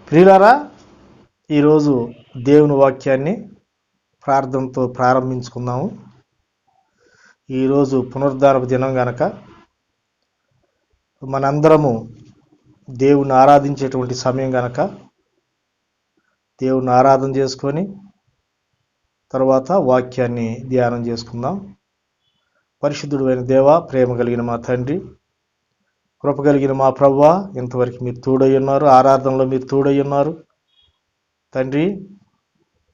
ప్రియులారా, ఈరోజు దేవుని వాక్యాన్ని ప్రార్థనతో ప్రారంభించుకుందాము. ఈరోజు పునరుద్ధారపు దినం గనక మనందరము దేవుని ఆరాధించేటువంటి సమయం గనక దేవుని ఆరాధన చేసుకొని తర్వాత వాక్యాన్ని ధ్యానం చేసుకుందాం. పరిశుద్ధుడు అయిన దేవా, ప్రేమ కలిగిన మా తండ్రి, కృప కలిగిన మా ప్రభువా, ఇంతవరకు మీరు తోడై ఉన్నారు. ఆరాధనలో మీరు తోడై ఉన్నారు తండ్రి.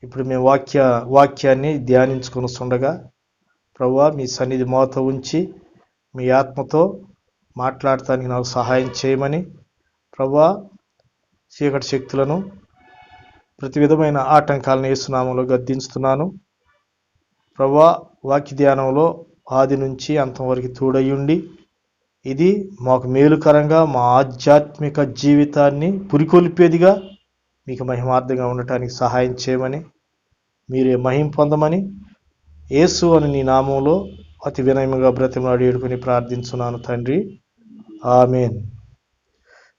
ఇప్పుడు మేము వాక్యాన్ని ధ్యానించుకొని వస్తుండగా ప్రభువా, మీ సన్నిధి మాతో ఉంచి మీ ఆత్మతో మాట్లాడటానికి నాకు సహాయం చేయమని ప్రభువా, చీకటి శక్తులను ప్రతి విధమైన ఆటంకాలను యేసునామములో గద్దించుతున్నాను. ప్రభువా, వాక్య ధ్యానంలో ఆది నుంచి అంతం వరకు తోడయ్యుండి ఇది మాకు మేలుకరంగా మా ఆధ్యాత్మిక జీవితాన్ని పురికొల్పేదిగా మీకు మహిమార్థంగా ఉండటానికి సహాయం చేయమని, మీరే మహిమ పొందమని యేసు అని నీ నామంలో అతి వినయముగా బ్రతిమలాడి ఏడుకొని ప్రార్థించున్నాను తండ్రి, ఆమేన్.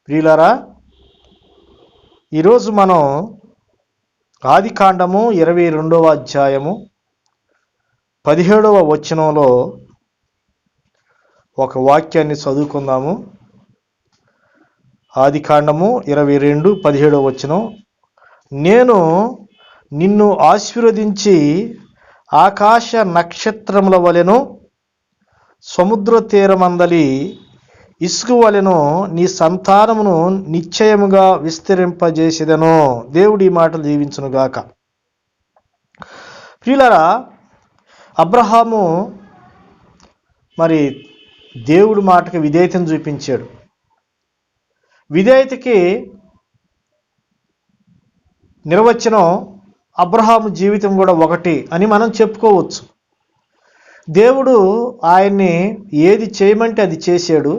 ప్రియులారా, ఈరోజు మనం ఆదికాండము 22వ అధ్యాయము 17వ వచనంలో ఒక వాక్యాన్ని చదువుకుందాము. ఆదికాండము 22:17 వచనం. నేను నిన్ను ఆశీర్వదించి ఆకాశ నక్షత్రముల వలెను సముద్ర తీరమందలి ఇసుక వలెను నీ సంతానమును నిశ్చయముగా విస్తరింపజేసేదను. దేవుడి మాటలు దీవించునుగాక. ప్రియులారా, అబ్రహాము మరి దేవుడి మాటకి విధేయతను చూపించాడు. విధేయతకి నిర్వచనం అబ్రహాము జీవితం కూడా ఒకటి అని మనం చెప్పుకోవచ్చు. దేవుడు ఆయన్ని ఏది చేయమంటే అది చేశాడు.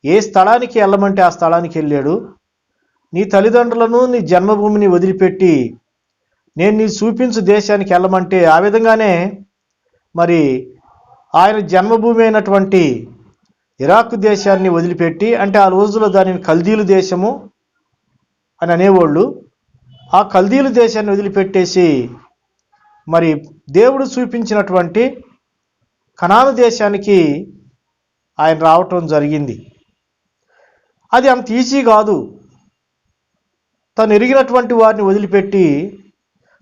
ఏ స్థలానికి వెళ్ళమంటే ఆ స్థలానికి వెళ్ళాడు. నీ తల్లిదండ్రులను నీ జన్మభూమిని వదిలిపెట్టి నేను నీ చూపించు దేశానికి వెళ్ళమంటే ఆ విధంగానే మరి ఆయన జన్మభూమి అయినటువంటి ఇరాక్ దేశాన్ని వదిలిపెట్టి, అంటే ఆ రోజుల్లో దానిని కల్దీలు దేశము అని అనేవాళ్ళు, ఆ కల్దీలు దేశాన్ని వదిలిపెట్టేసి మరి దేవుడు చూపించినటువంటి కనాను దేశానికి ఆయన రావటం జరిగింది. అది అంత ఈజీ కాదు. తను ఎరిగినటువంటి వారిని వదిలిపెట్టి,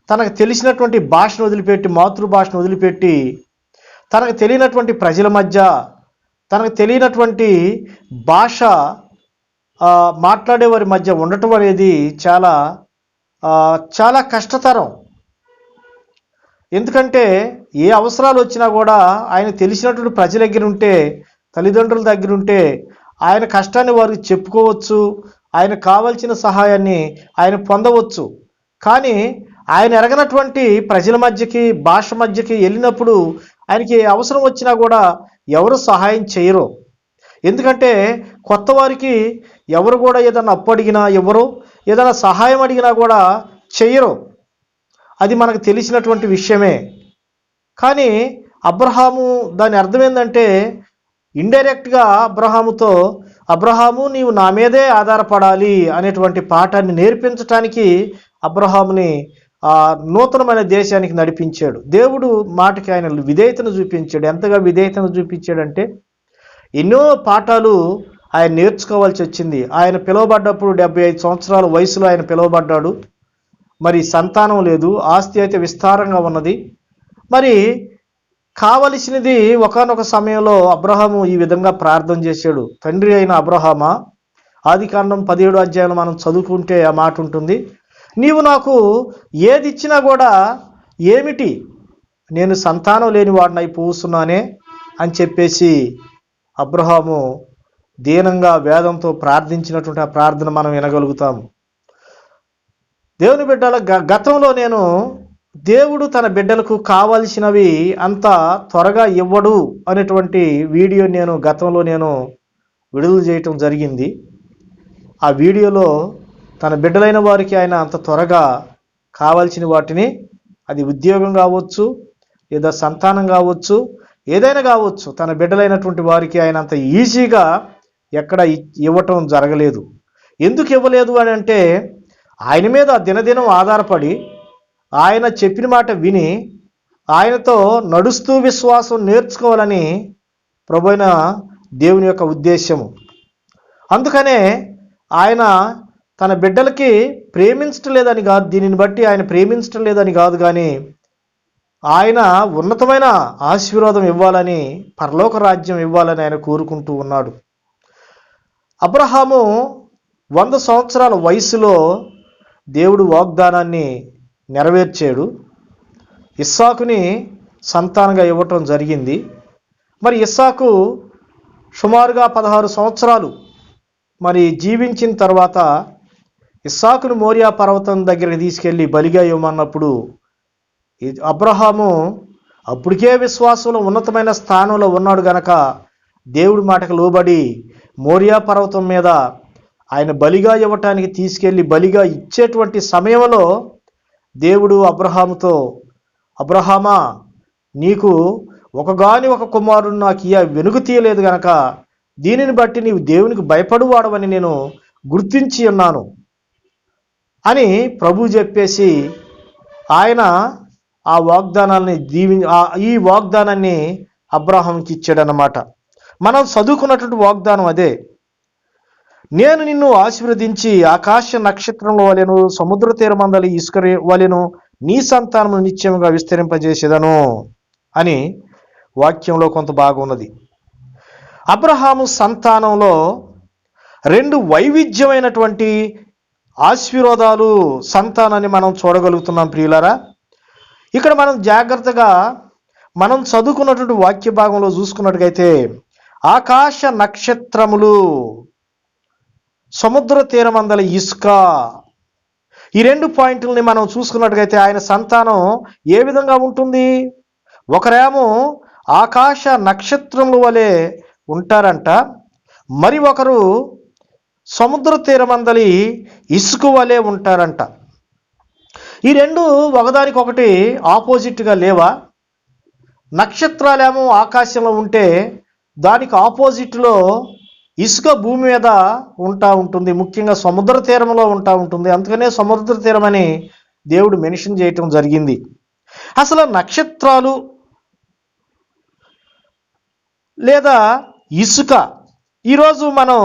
తనకు తెలిసినటువంటి భాషను వదిలిపెట్టి, మాతృభాషను వదిలిపెట్టి, తనకు తెలియనటువంటి ప్రజల మధ్య, తనకు తెలియనటువంటి భాష మాట్లాడే వారి మధ్య ఉండటం అనేది చాలా చాలా కష్టతరం. ఎందుకంటే ఏ అవసరాలు వచ్చినా కూడా ఆయన తెలిసినటువంటి ప్రజల దగ్గర ఉంటే, తల్లిదండ్రుల దగ్గర ఉంటే ఆయన కష్టాన్ని వారికి చెప్పుకోవచ్చు, ఆయన కావలసిన సహాయాన్ని ఆయన పొందవచ్చు. కానీ ఆయన ఎరగనటువంటి ప్రజల మధ్యకి, భాష మధ్యకి వెళ్ళినప్పుడు ఆయనకి అవసరం వచ్చినా కూడా ఎవరు సహాయం చేయరు. ఎందుకంటే కొత్త వారికి ఎవరు కూడా ఏదైనా అప్పు అడిగినా ఎవరు, ఏదైనా సహాయం అడిగినా కూడా చెయ్యరు. అది మనకు తెలిసినటువంటి విషయమే. కానీ అబ్రహాము దాని అర్థం ఏంటంటే, ఇండైరెక్ట్గా అబ్రహాము నీవు నా మీదే ఆధారపడాలి అనేటువంటి పాఠాన్ని నేర్పించటానికి అబ్రహాముని నూతనమైన దేశానికి నడిపించాడు. దేవుడు మాటకి ఆయన విధేయతను చూపించాడు. ఎంతగా విధేయతను చూపించాడంటే ఎన్నో పాఠాలు ఆయన నేర్చుకోవాల్సి వచ్చింది. ఆయన పిలువబడ్డప్పుడు 75 సంవత్సరాల వయసులో ఆయన పిలువబడ్డాడు. మరి సంతానం లేదు, ఆస్తి అయితే విస్తారంగా ఉన్నది. మరి కావలసినది ఒకానొక సమయంలో అబ్రహాము ఈ విధంగా ప్రార్థన చేశాడు. తండ్రి అయిన అబ్రహామా, ఆదికాండం 17వ అధ్యాయంలో మనం చదువుకుంటే ఆ మాట ఉంటుంది, నీవు నాకు ఏది ఇచ్చినా కూడా ఏమిటి, నేను సంతానం లేని వాడినై పోస్తున్నానే అని చెప్పేసి అబ్రహాము దీనంగా వేదంతో ప్రార్థించినటువంటి ఆ ప్రార్థన మనం వినగలుగుతాము. దేవుని బిడ్డల గతంలో నేను దేవుడు తన బిడ్డలకు కావాల్సినవి అంత త్వరగా ఇవ్వడు అనేటువంటి వీడియో గతంలో నేను విడుదల చేయటం జరిగింది. ఆ వీడియోలో తన బిడ్డలైన వారికి ఆయన అంత త్వరగా కావాల్సిన వాటిని, అది ఉద్యోగం కావచ్చు, లేదా సంతానం కావచ్చు, ఏదైనా కావచ్చు, తన బిడ్డలైనటువంటి వారికి ఆయన అంత ఈజీగా ఎక్కడ ఇవ్వటం జరగలేదు. ఎందుకు ఇవ్వలేదు అని అంటే, ఆయన మీద దినదినం ఆధారపడి ఆయన చెప్పిన మాట విని ఆయనతో నడుస్తూ విశ్వాసం నేర్చుకోవాలని ప్రభువైన దేవుని యొక్క ఉద్దేశము. అందుకనే ఆయన తన బిడ్డలకి ప్రేమించటం లేదని కాదు, దీనిని బట్టి ఆయన ప్రేమించటం లేదని కాదు, కానీ ఆయన ఉన్నతమైన ఆశీర్వాదం ఇవ్వాలని, పరలోక రాజ్యం ఇవ్వాలని ఆయన కోరుకుంటూ ఉన్నాడు. అబ్రహాము 100 సంవత్సరాల వయసులో దేవుడు వాగ్దానాన్ని నెరవేర్చాడు. ఇస్సాకుని సంతానంగా ఇవ్వటం జరిగింది. మరి ఇస్సాకు సుమారుగా 16 సంవత్సరాలు మరి జీవించిన తర్వాత ఇస్సాకును మోరియా పర్వతం దగ్గరికి తీసుకెళ్ళి బలిగా ఇవ్వమన్నప్పుడు అబ్రహాము అప్పటికే విశ్వాసంలో ఉన్నతమైన స్థానంలో ఉన్నాడు గనక దేవుడి మాటకు లోబడి మోరియా పర్వతం మీద ఆయన బలిగా ఇవ్వటానికి తీసుకెళ్ళి బలిగా ఇచ్చేటువంటి సమయంలో దేవుడు అబ్రహాముతో, అబ్రహామా, నీకు ఒకగాని ఒక కుమారుడు నాకు వెనుక తీయలేదు గనక దీనిని బట్టి నీవు దేవునికి భయపడువాడవని నేను గుర్తించి ఉన్నాను అని ప్రభు చెప్పేసి ఆయన ఆ వాగ్దానాన్ని ఈ వాగ్దానాన్ని అబ్రహాంకి ఇచ్చాడనమాట. మనం చదువుకున్నటువంటి వాగ్దానం అదే. నేను నిన్ను ఆశీర్వదించి ఆకాశ నక్షత్రంలో వలెను సముద్ర తీరమందలి ఇసుక వలెను నీ సంతానము నిత్యముగా విస్తరింపజేసేదను అని వాక్యంలో కొంత బాగున్నది. అబ్రహాము సంతానంలో 2 వైవిధ్యమైనటువంటి ఆశీర్వాదాలు సంతానాన్ని మనం చూడగలుగుతున్నాం ప్రియులారా. ఇక్కడ మనం జాగ్రత్తగా మనం చదువుకున్నటువంటి వాక్య భాగంలో చూసుకున్నట్టుగైతే ఆకాశ నక్షత్రములు, సముద్ర తీరమందల ఇసుక, ఈ 2 పాయింట్లని మనం చూసుకున్నట్టుగైతే ఆయన సంతానం ఏ విధంగా ఉంటుంది? ఒకరేమో ఆకాశ నక్షత్రముల వలె ఉంటారంట, మరి ఒకరు సముద్ర తీరమందలి ఇసుక వలె ఉంటారంట. ఈ 2 ఒకదానికొకటి ఆపోజిట్గా లేవా? నక్షత్రాలేమో ఆకాశంలో ఉంటే దానికి ఆపోజిట్లో ఇసుక భూమి మీద ఉంటుంది, ముఖ్యంగా సముద్ర తీరంలో ఉంటుంది. అందుకనే సముద్ర తీరం అని దేవుడు మెన్షన్ చేయటం జరిగింది. అసలు నక్షత్రాలు లేదా ఇసుక, ఈరోజు మనం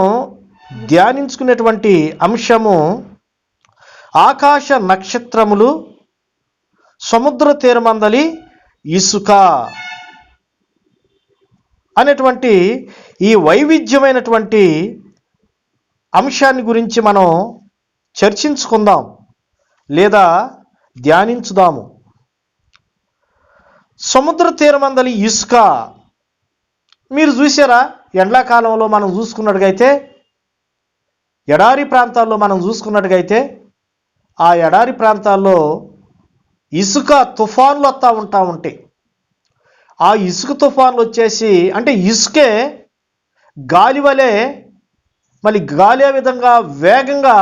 ధ్యానించుకునేటువంటి అంశము ఆకాశ నక్షత్రములు, సముద్ర తీరమందలి ఇసుక అనేటువంటి ఈ వైవిధ్యమైనటువంటి అంశాన్ని గురించి మనం చర్చించుకుందాం లేదా ధ్యానించుదాము. సముద్ర తీరమందలి ఇసుక మీరు చూసారా? ఎండాకాలంలో మనం చూసుకున్నట్టుగైతే, ఎడారి ప్రాంతాల్లో మనం చూసుకున్నట్టుగైతే ఆ ఎడారి ప్రాంతాల్లో ఇసుక తుఫాన్లు వస్తూ ఉంటాయి. ఆ ఇసుక తుఫాన్లు వచ్చేసి, అంటే ఇసుకే గాలి వలె, మళ్ళీ గాలి ఏ విధంగా వేగంగా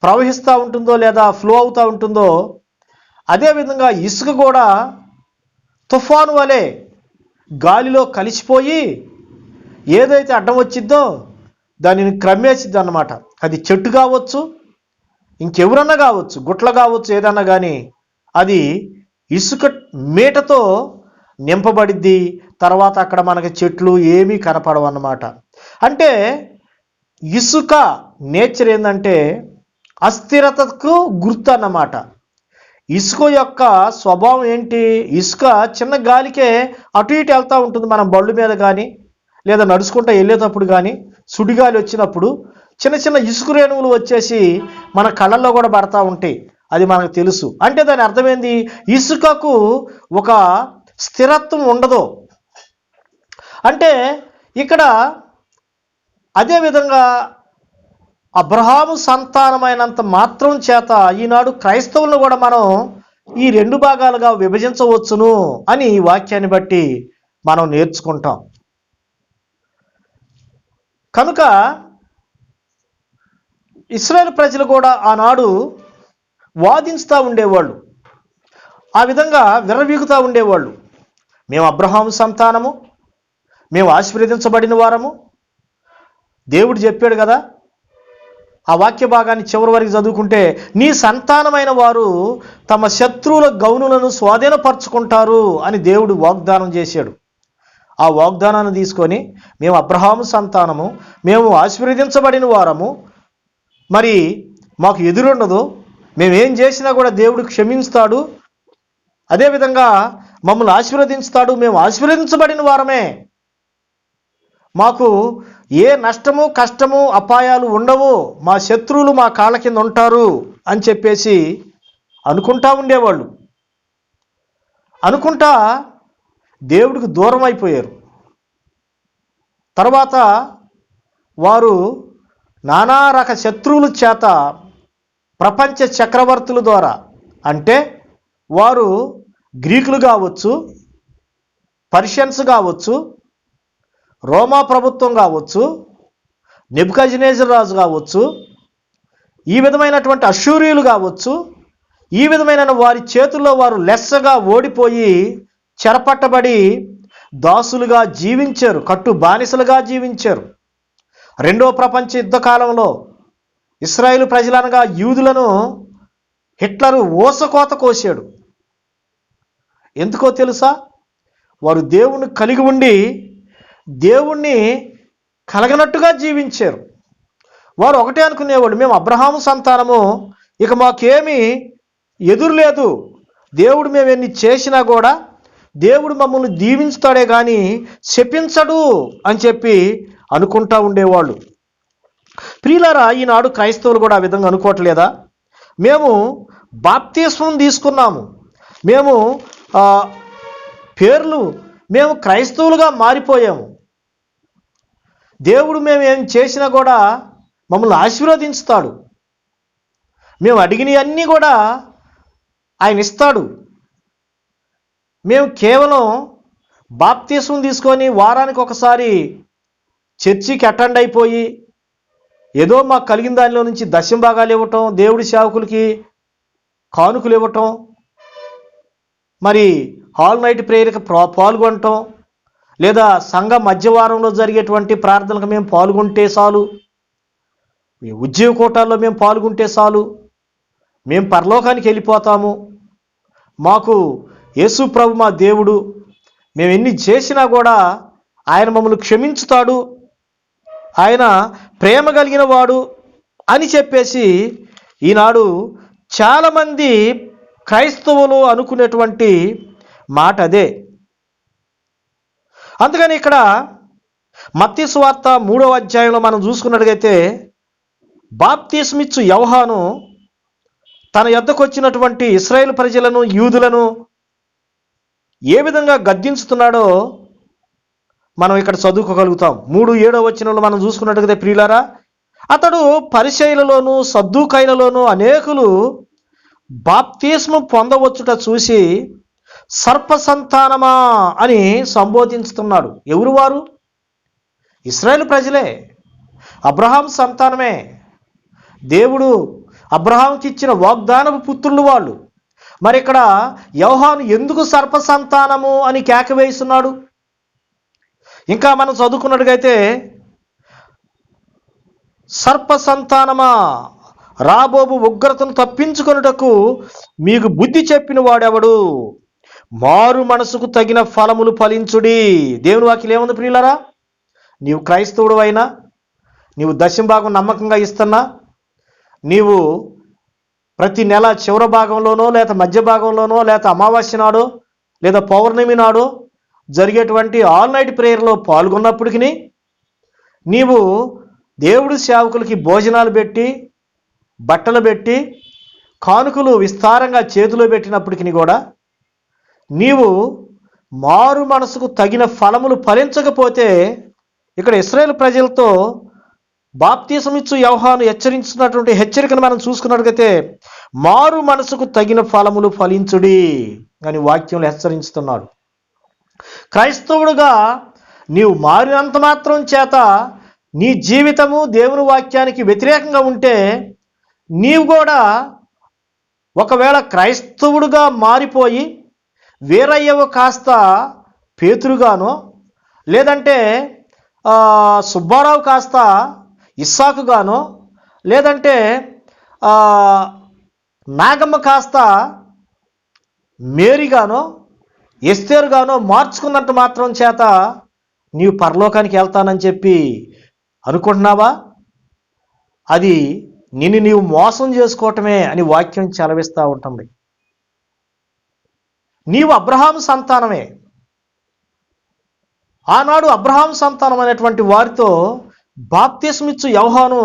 ప్రవహిస్తూ ఉంటుందో లేదా ఫ్లో అవుతూ ఉంటుందో, అదేవిధంగా ఇసుక కూడా తుఫాను వలె గాలిలో కలిసిపోయి ఏదైతే అడ్డం వచ్చిద్దో దానిని క్రమ్మేసిద్ది అన్నమాట. అది చెట్టు కావచ్చు, ఇంకెవరన్నా కావచ్చు, గుట్ల కావచ్చు, ఏదన్నా కానీ అది ఇసుక మేటతో నింపబడిద్ది. తర్వాత అక్కడ మనకి చెట్లు ఏమీ కనపడవు అన్నమాట. అంటే ఇసుక నేచర్ ఏంటంటే అస్థిరతకు గుర్తు అన్నమాట. ఇసుక యొక్క స్వభావం ఏంటి? ఇసుక చిన్న గాలికే అటు ఇటు వెళ్తూ ఉంటుంది. మనం బళ్ళు మీద కానీ లేదా నడుచుకుంటూ వెళ్ళేటప్పుడు కానీ సుడిగాలి వచ్చినప్పుడు చిన్న చిన్న ఇసుక రేణువులు వచ్చేసి మన కళ్ళల్లో కూడా పడతా ఉంటాయి. అది మనకు తెలుసు. అంటే దాని అర్థమైంది, ఇసుకకు ఒక స్థిరత్వం ఉండదు. అంటే ఇక్కడ అదేవిధంగా అబ్రహాము సంతానమైనంత మాత్రం చేత ఈనాడు క్రైస్తవులను కూడా మనం ఈ 2 భాగాలుగా విభజించవచ్చును అని ఈ వాక్యాన్ని బట్టి మనం నేర్చుకుంటాం. కనుక ఇశ్రాయేలు ప్రజలు కూడా ఆనాడు వాదిస్తూ ఉండేవాళ్ళు, ఆ విధంగా విర్రవీగుతూ ఉండేవాళ్ళు. మేము అబ్రహాము సంతానము, మేము ఆశీర్వదించబడిన వారము, దేవుడు చెప్పాడు కదా, ఆ వాక్య భాగాన్ని చివరి వరకు చదువుకుంటే, నీ సంతానమైన వారు తమ శత్రువుల గౌనులను స్వాధీనపరచుకుంటారు అని దేవుడు వాగ్దానం చేశాడు. ఆ వాగ్దానాన్ని తీసుకొని మేము అబ్రహాము సంతానము, మేము ఆశీర్వదించబడిన వారము, మరి మాకు ఎదురుండదు, మేమేం చేసినా కూడా దేవుడు క్షమిస్తాడు, అదేవిధంగా మమ్మల్ని ఆశీర్వదించుతాడు, మేము ఆశీర్వదించబడిన వారమే, మాకు ఏ నష్టము కష్టము అపాయాలు ఉండవు, మా శత్రువులు మా కాళ్ళ కింద ఉంటారు అని చెప్పేసి అనుకుంటా ఉండేవాళ్ళు. అనుకుంటా దేవుడికి దూరం అయిపోయారు. తర్వాత వారు నానా రక శత్రువుల చేత, ప్రపంచ చక్రవర్తుల ద్వారా, అంటే వారు గ్రీకులు కావచ్చు, పర్షియన్స్ కావచ్చు, రోమా ప్రభుత్వం కావచ్చు, నెబుకద్నెజర్ రాజు కావచ్చు, ఈ విధమైనటువంటి అష్షూరీయులు కావచ్చు, ఈ విధమైన వారి చేతుల్లో వారు లెస్సగా ఓడిపోయి చెరపట్టబడి దాసులుగా జీవించారు, కట్టు బానిసలుగా జీవించారు. రెండో ప్రపంచ యుద్ధ కాలంలో ఇశ్రాయేలు ప్రజలనగా యూదులను హిట్లరు ఊసకోత కోసాడు. ఎందుకో తెలుసా? వారు దేవుణ్ణి కలిగి ఉండి దేవుణ్ణి కలగనట్టుగా జీవించారు. వారు ఒకటే అనుకునేవాళ్ళు, మేము అబ్రహాము సంతానము, ఇక మాకేమీ ఎదురు లేదు, దేవుడు మేము ఎన్ని చేసినా కూడా దేవుడు మమ్మల్ని దీవించుతాడే కానీ శపించడు అని చెప్పి అనుకుంటా ఉండేవాళ్ళు. ప్రియులారా, ఈనాడు క్రైస్తవులు కూడా ఆ విధంగా అనుకోవట్లేదా? మేము బాప్తిస్మం తీసుకున్నాము, మేము మేము క్రైస్తవులుగా మారిపోయాము, దేవుడు మేము ఏం చేసినా కూడా మమ్మల్ని ఆశీర్వదించుతాడు, మేము అడిగినవన్నీ కూడా ఆయన ఇస్తాడు, మేము కేవలం బాప్తిస్మం తీసుకొని వారానికి ఒకసారి చర్చికి అటెండ్ అయిపోయి ఏదో మాకు కలిగిన దానిలో నుంచి దశమ భాగాలు ఇవ్వటం, దేవుడి సేవకులకి కానుకలు ఇవ్వటం, మరి హాల్ నైట్ ప్రేయర్కి పాల్గొనటం, లేదా సంఘ మధ్యవారంలో జరిగేటువంటి ప్రార్థనలకు మేము పాల్గొంటే చాలు, ఉద్యోగ కూటాల్లో మేము పాల్గొంటే చాలు, మేము పరలోకానికి వెళ్ళిపోతాము, మాకు యేసు ప్రభు మా దేవుడు, మేము ఎన్ని చేసినా కూడా ఆయన మమ్మల్ని క్షమించుతాడు, ఆయన ప్రేమ కలిగిన వాడు అని చెప్పేసి ఈనాడు చాలామంది క్రైస్తవులు అనుకునేటువంటి మాట అదే. అందుకని ఇక్కడ మత్తయి సువార్త 3వ అధ్యాయంలో మనం చూసుకున్నట్లయితే, బాప్తిస్మిచ్చు యోహాను తన యొద్దకు వచ్చినటువంటి ఇశ్రాయేలు ప్రజలను, యూదులను ఏ విధంగా గద్దించుతున్నాడో మనం ఇక్కడ చదువుకోగలుగుతాం. 3:7 వచనంలో మనం చూసుకున్నట్లయితే, ప్రియులారా, అతడు పరిసయ్యులలోను సద్దూకయ్యులలోను అనేకులు బాప్తిస్మం పొందవచ్చుట చూసి సర్ప సంతానమా అని సంబోధించుతున్నాడు. ఎవరు వారు? ఇశ్రాయేలు ప్రజలే, అబ్రహాం సంతానమే, దేవుడు అబ్రహాంకి ఇచ్చిన వాగ్దానపు పుత్రులు వాళ్ళు. మరి ఇక్కడ యోహాను ఎందుకు సర్ప సంతానము అని కేక వేస్తున్నాడు? ఇంకా మనం చదువుకున్నట్టుగైతే, సర్ప సంతానమా, రాబోబు ఉగ్రతను తప్పించుకొనుటకు మీకు బుద్ధి చెప్పిన వాడెవడు, మారు మనసుకు తగిన ఫలములు ఫలించుడి. దేవుని వాక్యం ఏముంది ప్రియులారా? నీవు క్రైస్తవుడు అయినా, నీవు దశమ భాగం నమ్మకంగా ఇస్తున్నా, నీవు ప్రతి నెల చివరి భాగంలోనో లేదా మధ్య భాగంలోనో లేదా అమావాస్య నాడో లేదా పౌర్ణమి నాడో జరిగేటువంటి ఆల్ నైట్ ప్రేయర్లో పాల్గొన్నప్పటికీ, నీవు దేవుడి సేవకులకి భోజనాలు పెట్టి, బట్టలు పెట్టి, కానుకలు విస్తారంగా చేతిలో పెట్టినప్పటికీ కూడా నీవు మారు మనసుకు తగిన ఫలములు ఫలించకపోతే, ఇక్కడ ఇశ్రాయేలు ప్రజలతో బాప్తిస్మమిచ్చు యోహాను హెచ్చరించినటువంటి హెచ్చరికను మనం చూసుకున్నట్లయితే, మారు మనసుకు తగిన ఫలములు ఫలించుడి అని వాక్యంలో హెచ్చరించుతున్నాడు. క్రైస్తవుడుగా నీవు మారినంత మాత్రం చేత నీ జీవితము దేవుని వాక్యానికి వ్యతిరేకంగా ఉంటే, నీవు కూడా ఒకవేళ క్రైస్తవుడుగా మారిపోయి వీరయ్యవు కాస్త పేతురుగానో, లేదంటే సుబ్బారావు కాస్త ఇస్సాకుగానో, లేదంటే ఆ, నాగమ్మ కాస్త మేరీగానో ఎస్తేరుగానో మార్చుకున్నట్టు మాత్రం చేత నీవు పరలోకానికి వెళ్తానని చెప్పి అనుకుంటున్నావా? అది నిన్ను నీవు మోసం చేసుకోవటమే అని వాక్యం చెలవిస్తూ ఉంటుంది. నీవు అబ్రహాము సంతానమే. ఆనాడు అబ్రహాము సంతానం అనేటువంటి వారితో బాప్తిస్మిచ్చు యోహాను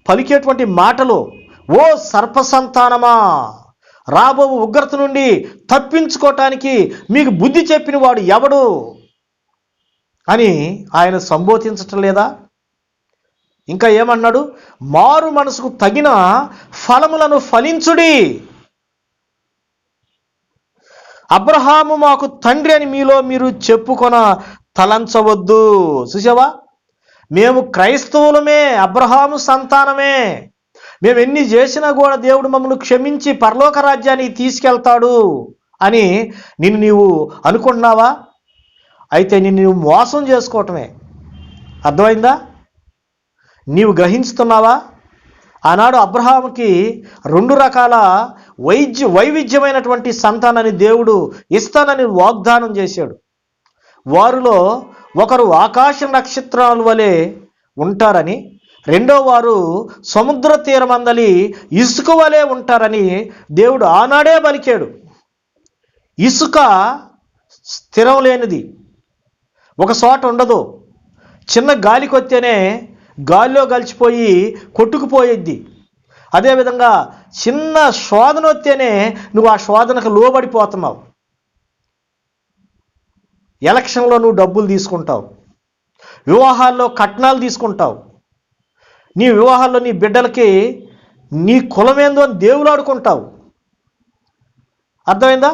పలికేటువంటి మాటలు, ఓ సర్ప సంతానమా, రాబో ఉగ్రత నుండి తప్పించుకోవటానికి మీకు బుద్ధి చెప్పిన వాడు ఎవడు అని ఆయన సంబోధించటం లేదా? ఇంకా ఏమన్నాడు? మారు మనసుకు తగిన ఫలములను ఫలించుడి. అబ్రహాము మాకు తండ్రి అని మీలో మీరు చెప్పుకొన తలంచవద్దు. చూసావా, మేము క్రైస్తవులమే, అబ్రహాము సంతానమే, మేము ఎన్ని చేసినా కూడా దేవుడు మమ్మల్ని క్షమించి పరలోక రాజ్యానికి తీసుకెళ్తాడు అని నిన్ను నీవు అనుకుంటున్నావా? అయితే నిన్ను నువ్వు మోసం చేసుకోవటమే. అర్థమైందా? నీవు గ్రహించుతున్నావా? ఆనాడు అబ్రహాముకి 2 రకాల వైవిధ్యమైనటువంటి సంతానాన్ని దేవుడు ఇస్తానని వాగ్దానం చేశాడు. వారిలో ఒకరు ఆకాశ నక్షత్రాల వలె ఉంటారని, రెండో వారు సముద్ర తీరమందలి ఇసుక వలె ఉంటారని దేవుడు ఆనాడే పలికాడు. ఇసుక స్థిరం లేనిది, ఒక చోట ఉండదు. చిన్న గాలికి వస్తేనే గాలిలో కలిసిపోయి కొట్టుకుపోయిద్ది. అదేవిధంగా చిన్న శోధన వస్తేనే నువ్వు ఆ శోధనకు లోబడిపోతున్నావు. ఎలక్షన్లో నువ్వు డబ్బులు తీసుకుంటావు, వివాహాల్లో కట్నాలు తీసుకుంటావు, నీ వివాహాల్లో నీ బిడ్డలకి నీ కులమేందో అని దేవులాడుకుంటావు. అర్థమైందా?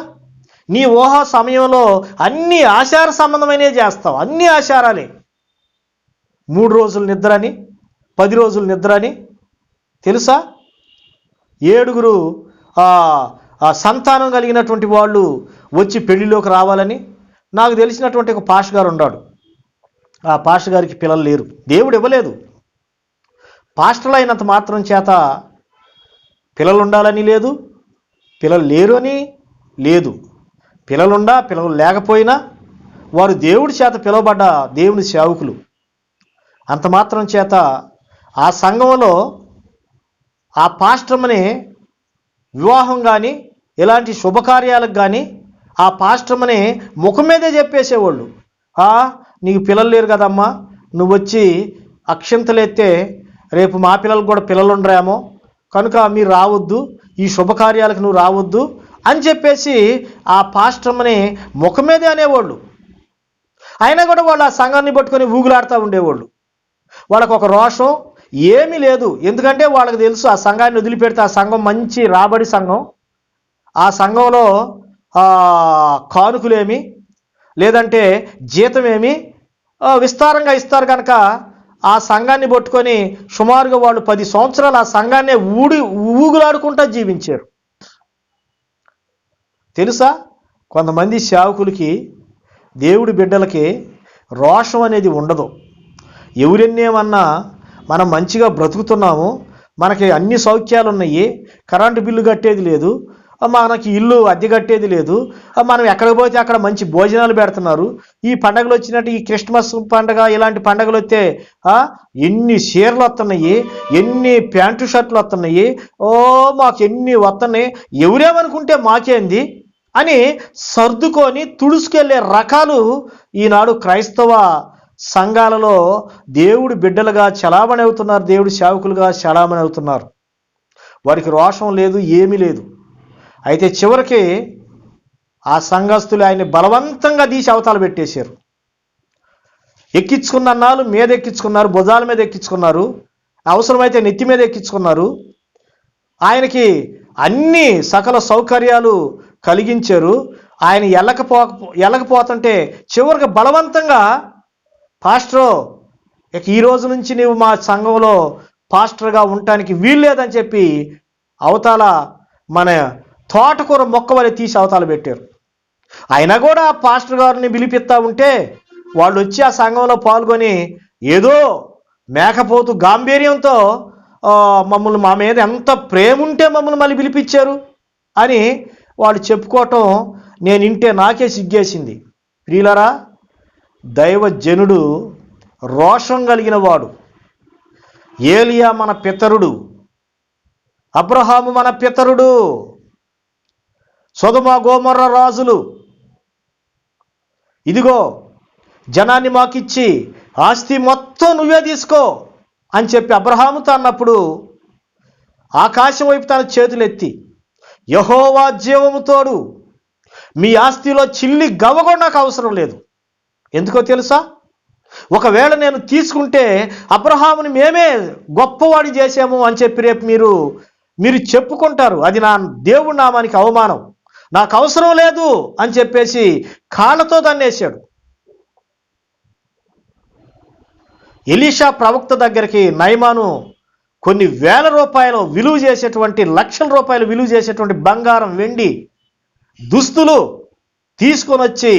నీ ఊహా సమయంలో అన్ని ఆచార సంబంధమైనవి చేస్తావు, అన్ని ఆచారాలే. 3 రోజులు నిద్ర అని, 10 రోజులు నిద్ర అని. తెలుసా? 7 సంతానం కలిగినటువంటి వాళ్ళు వచ్చి పెళ్లిలోకి రావాలని. నాకు తెలిసినటువంటి ఒక పాస్టర్ గారు ఉన్నాడు. ఆ పాస్టర్ గారికి పిల్లలు లేరు, దేవుడు ఇవ్వలేదు. పాస్టర్లు అయినంత మాత్రం చేత పిల్లలు ఉండాలని లేదు, పిల్లలు లేరు అని లేదు. పిల్లలుండా పిల్లలు లేకపోయినా వారు దేవుడి చేత పిలువబడ్డ దేవుని సేవకులు. అంత మాత్రం చేత ఆ సంఘంలో ఆ పాస్టర్మని వివాహం కానీ ఇలాంటి శుభకార్యాలకు కానీ ఆ పాస్టర్మని ముఖం మీదే చెప్పేసేవాళ్ళు, నీకు పిల్లలు లేరు కదమ్మా, నువ్వు వచ్చి అక్షంతలెత్తే రేపు మా పిల్లలకు కూడా పిల్లలు ఉండరేమో, కనుక మీరు రావద్దు, ఈ శుభకార్యాలకు నువ్వు రావద్దు అని చెప్పేసి ఆ పాస్టర్మని ముఖం మీదే అనేవాళ్ళు. అయినా కూడా వాళ్ళు ఆ సంఘాన్ని పట్టుకొని ఊగులాడుతూ ఉండేవాళ్ళు. వాళ్ళకు ఒక రోషం ఏమీ లేదు. ఎందుకంటే వాళ్ళకి తెలుసు ఆ సంఘాన్ని వదిలిపెడితే ఆ సంఘం మంచి రాబడి సంఘం, ఆ సంఘంలో కానుకలేమి లేదంటే జీతమేమి విస్తారంగా ఇస్తారు. కనుక ఆ సంఘాన్ని పట్టుకొని సుమారుగా వాళ్ళు 10 సంవత్సరాలు ఆ సంఘాన్నే ఊగులాడుకుంటూ జీవించారు. తెలుసా? కొంతమంది సేవకులకి, దేవుడి బిడ్డలకి రోషం అనేది ఉండదు. ఎవరెన్నేమన్నా మనం మంచిగా బ్రతుకుతున్నాము, మనకి అన్ని సౌఖ్యాలు ఉన్నాయి, కరెంటు బిల్లు కట్టేది లేదు, మనకి ఇల్లు అద్దె కట్టేది లేదు, మనం ఎక్కడికి పోతే అక్కడ మంచి భోజనాలు పెడుతున్నారు, ఈ పండగలు వచ్చినట్టు ఈ క్రిస్మస్ పండగ ఇలాంటి పండగలు వస్తే ఎన్ని చీరలు వస్తున్నాయి, ఎన్ని ప్యాంటు షర్ట్లు వస్తున్నాయి, మాకు ఎన్ని వస్తున్నాయి, ఎవరేమనుకుంటే మాకేంది అని సర్దుకొని తుడుచుకెళ్ళే రకాలు ఈనాడు క్రైస్తవ సంఘాలలో దేవుడి బిడ్డలుగా చలామణి అవుతున్నారు, దేవుడి సేవకులుగా చలామణి అవుతున్నారు. వారికి రోషం లేదు, ఏమీ లేదు. అయితే చివరికి ఆ సంఘస్థులు ఆయన్ని బలవంతంగా తీసి అవతాలు పెట్టేశారు. ఎక్కించుకున్న అన్నాళ్ళు మీద ఎక్కించుకున్నారు, భుజాల మీద ఎక్కించుకున్నారు, అవసరమైతే నెత్తి మీద ఎక్కించుకున్నారు. ఆయనకి అన్ని సకల సౌకర్యాలు కలిగించారు. ఆయన వెళ్ళకపోతుంటే చివరికి బలవంతంగా, పాస్టరో ఇక ఈ రోజు నుంచి నీవు మా సంఘంలో పాస్టర్గా ఉండటానికి వీల్లేదని చెప్పి అవతాల మన తోటకూర మొక్క వలె తీసి అవతాలు పెట్టారు. అయినా కూడా ఆ పాస్టర్ గారిని పిలిపిస్తూ ఉంటే వాళ్ళు వచ్చి ఆ సంఘంలో పాల్గొని ఏదో మేకపోతు గాంభీర్యంతో మమ్మల్ని మా మీద ఎంత ప్రేమ ఉంటే మమ్మల్ని మళ్ళీ పిలిపించారు అని వాళ్ళు చెప్పుకోవటం నేను వింటే నాకే సిగ్గేసింది. ప్రియులరా, దైవజనుడు రోషం కలిగిన వాడు. ఏలియా మన పితరుడు, అబ్రహాము మన పితరుడు, సొదొమ గొమొర్రా రాజులు. ఇదిగో జనాన్ని మాకిచ్చి ఆస్తి మొత్తం నువ్వే తీసుకో అని చెప్పి అబ్రహాముతో అన్నప్పుడు ఆకాశం వైపు తన చేతులెత్తి, యెహోవా జీవము తోడు, మీ ఆస్తిలో చిల్లి గవ్వ కూడా నాకు అవసరం లేదు. ఎందుకో తెలుసా? ఒకవేళ నేను తీసుకుంటే అబ్రహాముని మేమే గొప్పవాడి చేసాము అని చెప్పి రేపు మీరు చెప్పుకుంటారు. అది నా దేవుడి నామానికి అవమానం, నాకు అవసరం లేదు అని చెప్పేసి కాళ్ళతో దన్నేశాడు. ఎలీషా ప్రవక్త దగ్గరికి నయమాను కొన్ని వేల రూపాయలు విలువ చేసేటువంటి, లక్షల రూపాయలు విలువ చేసేటువంటి బంగారం, వెండి, దుస్తులు తీసుకొని వచ్చి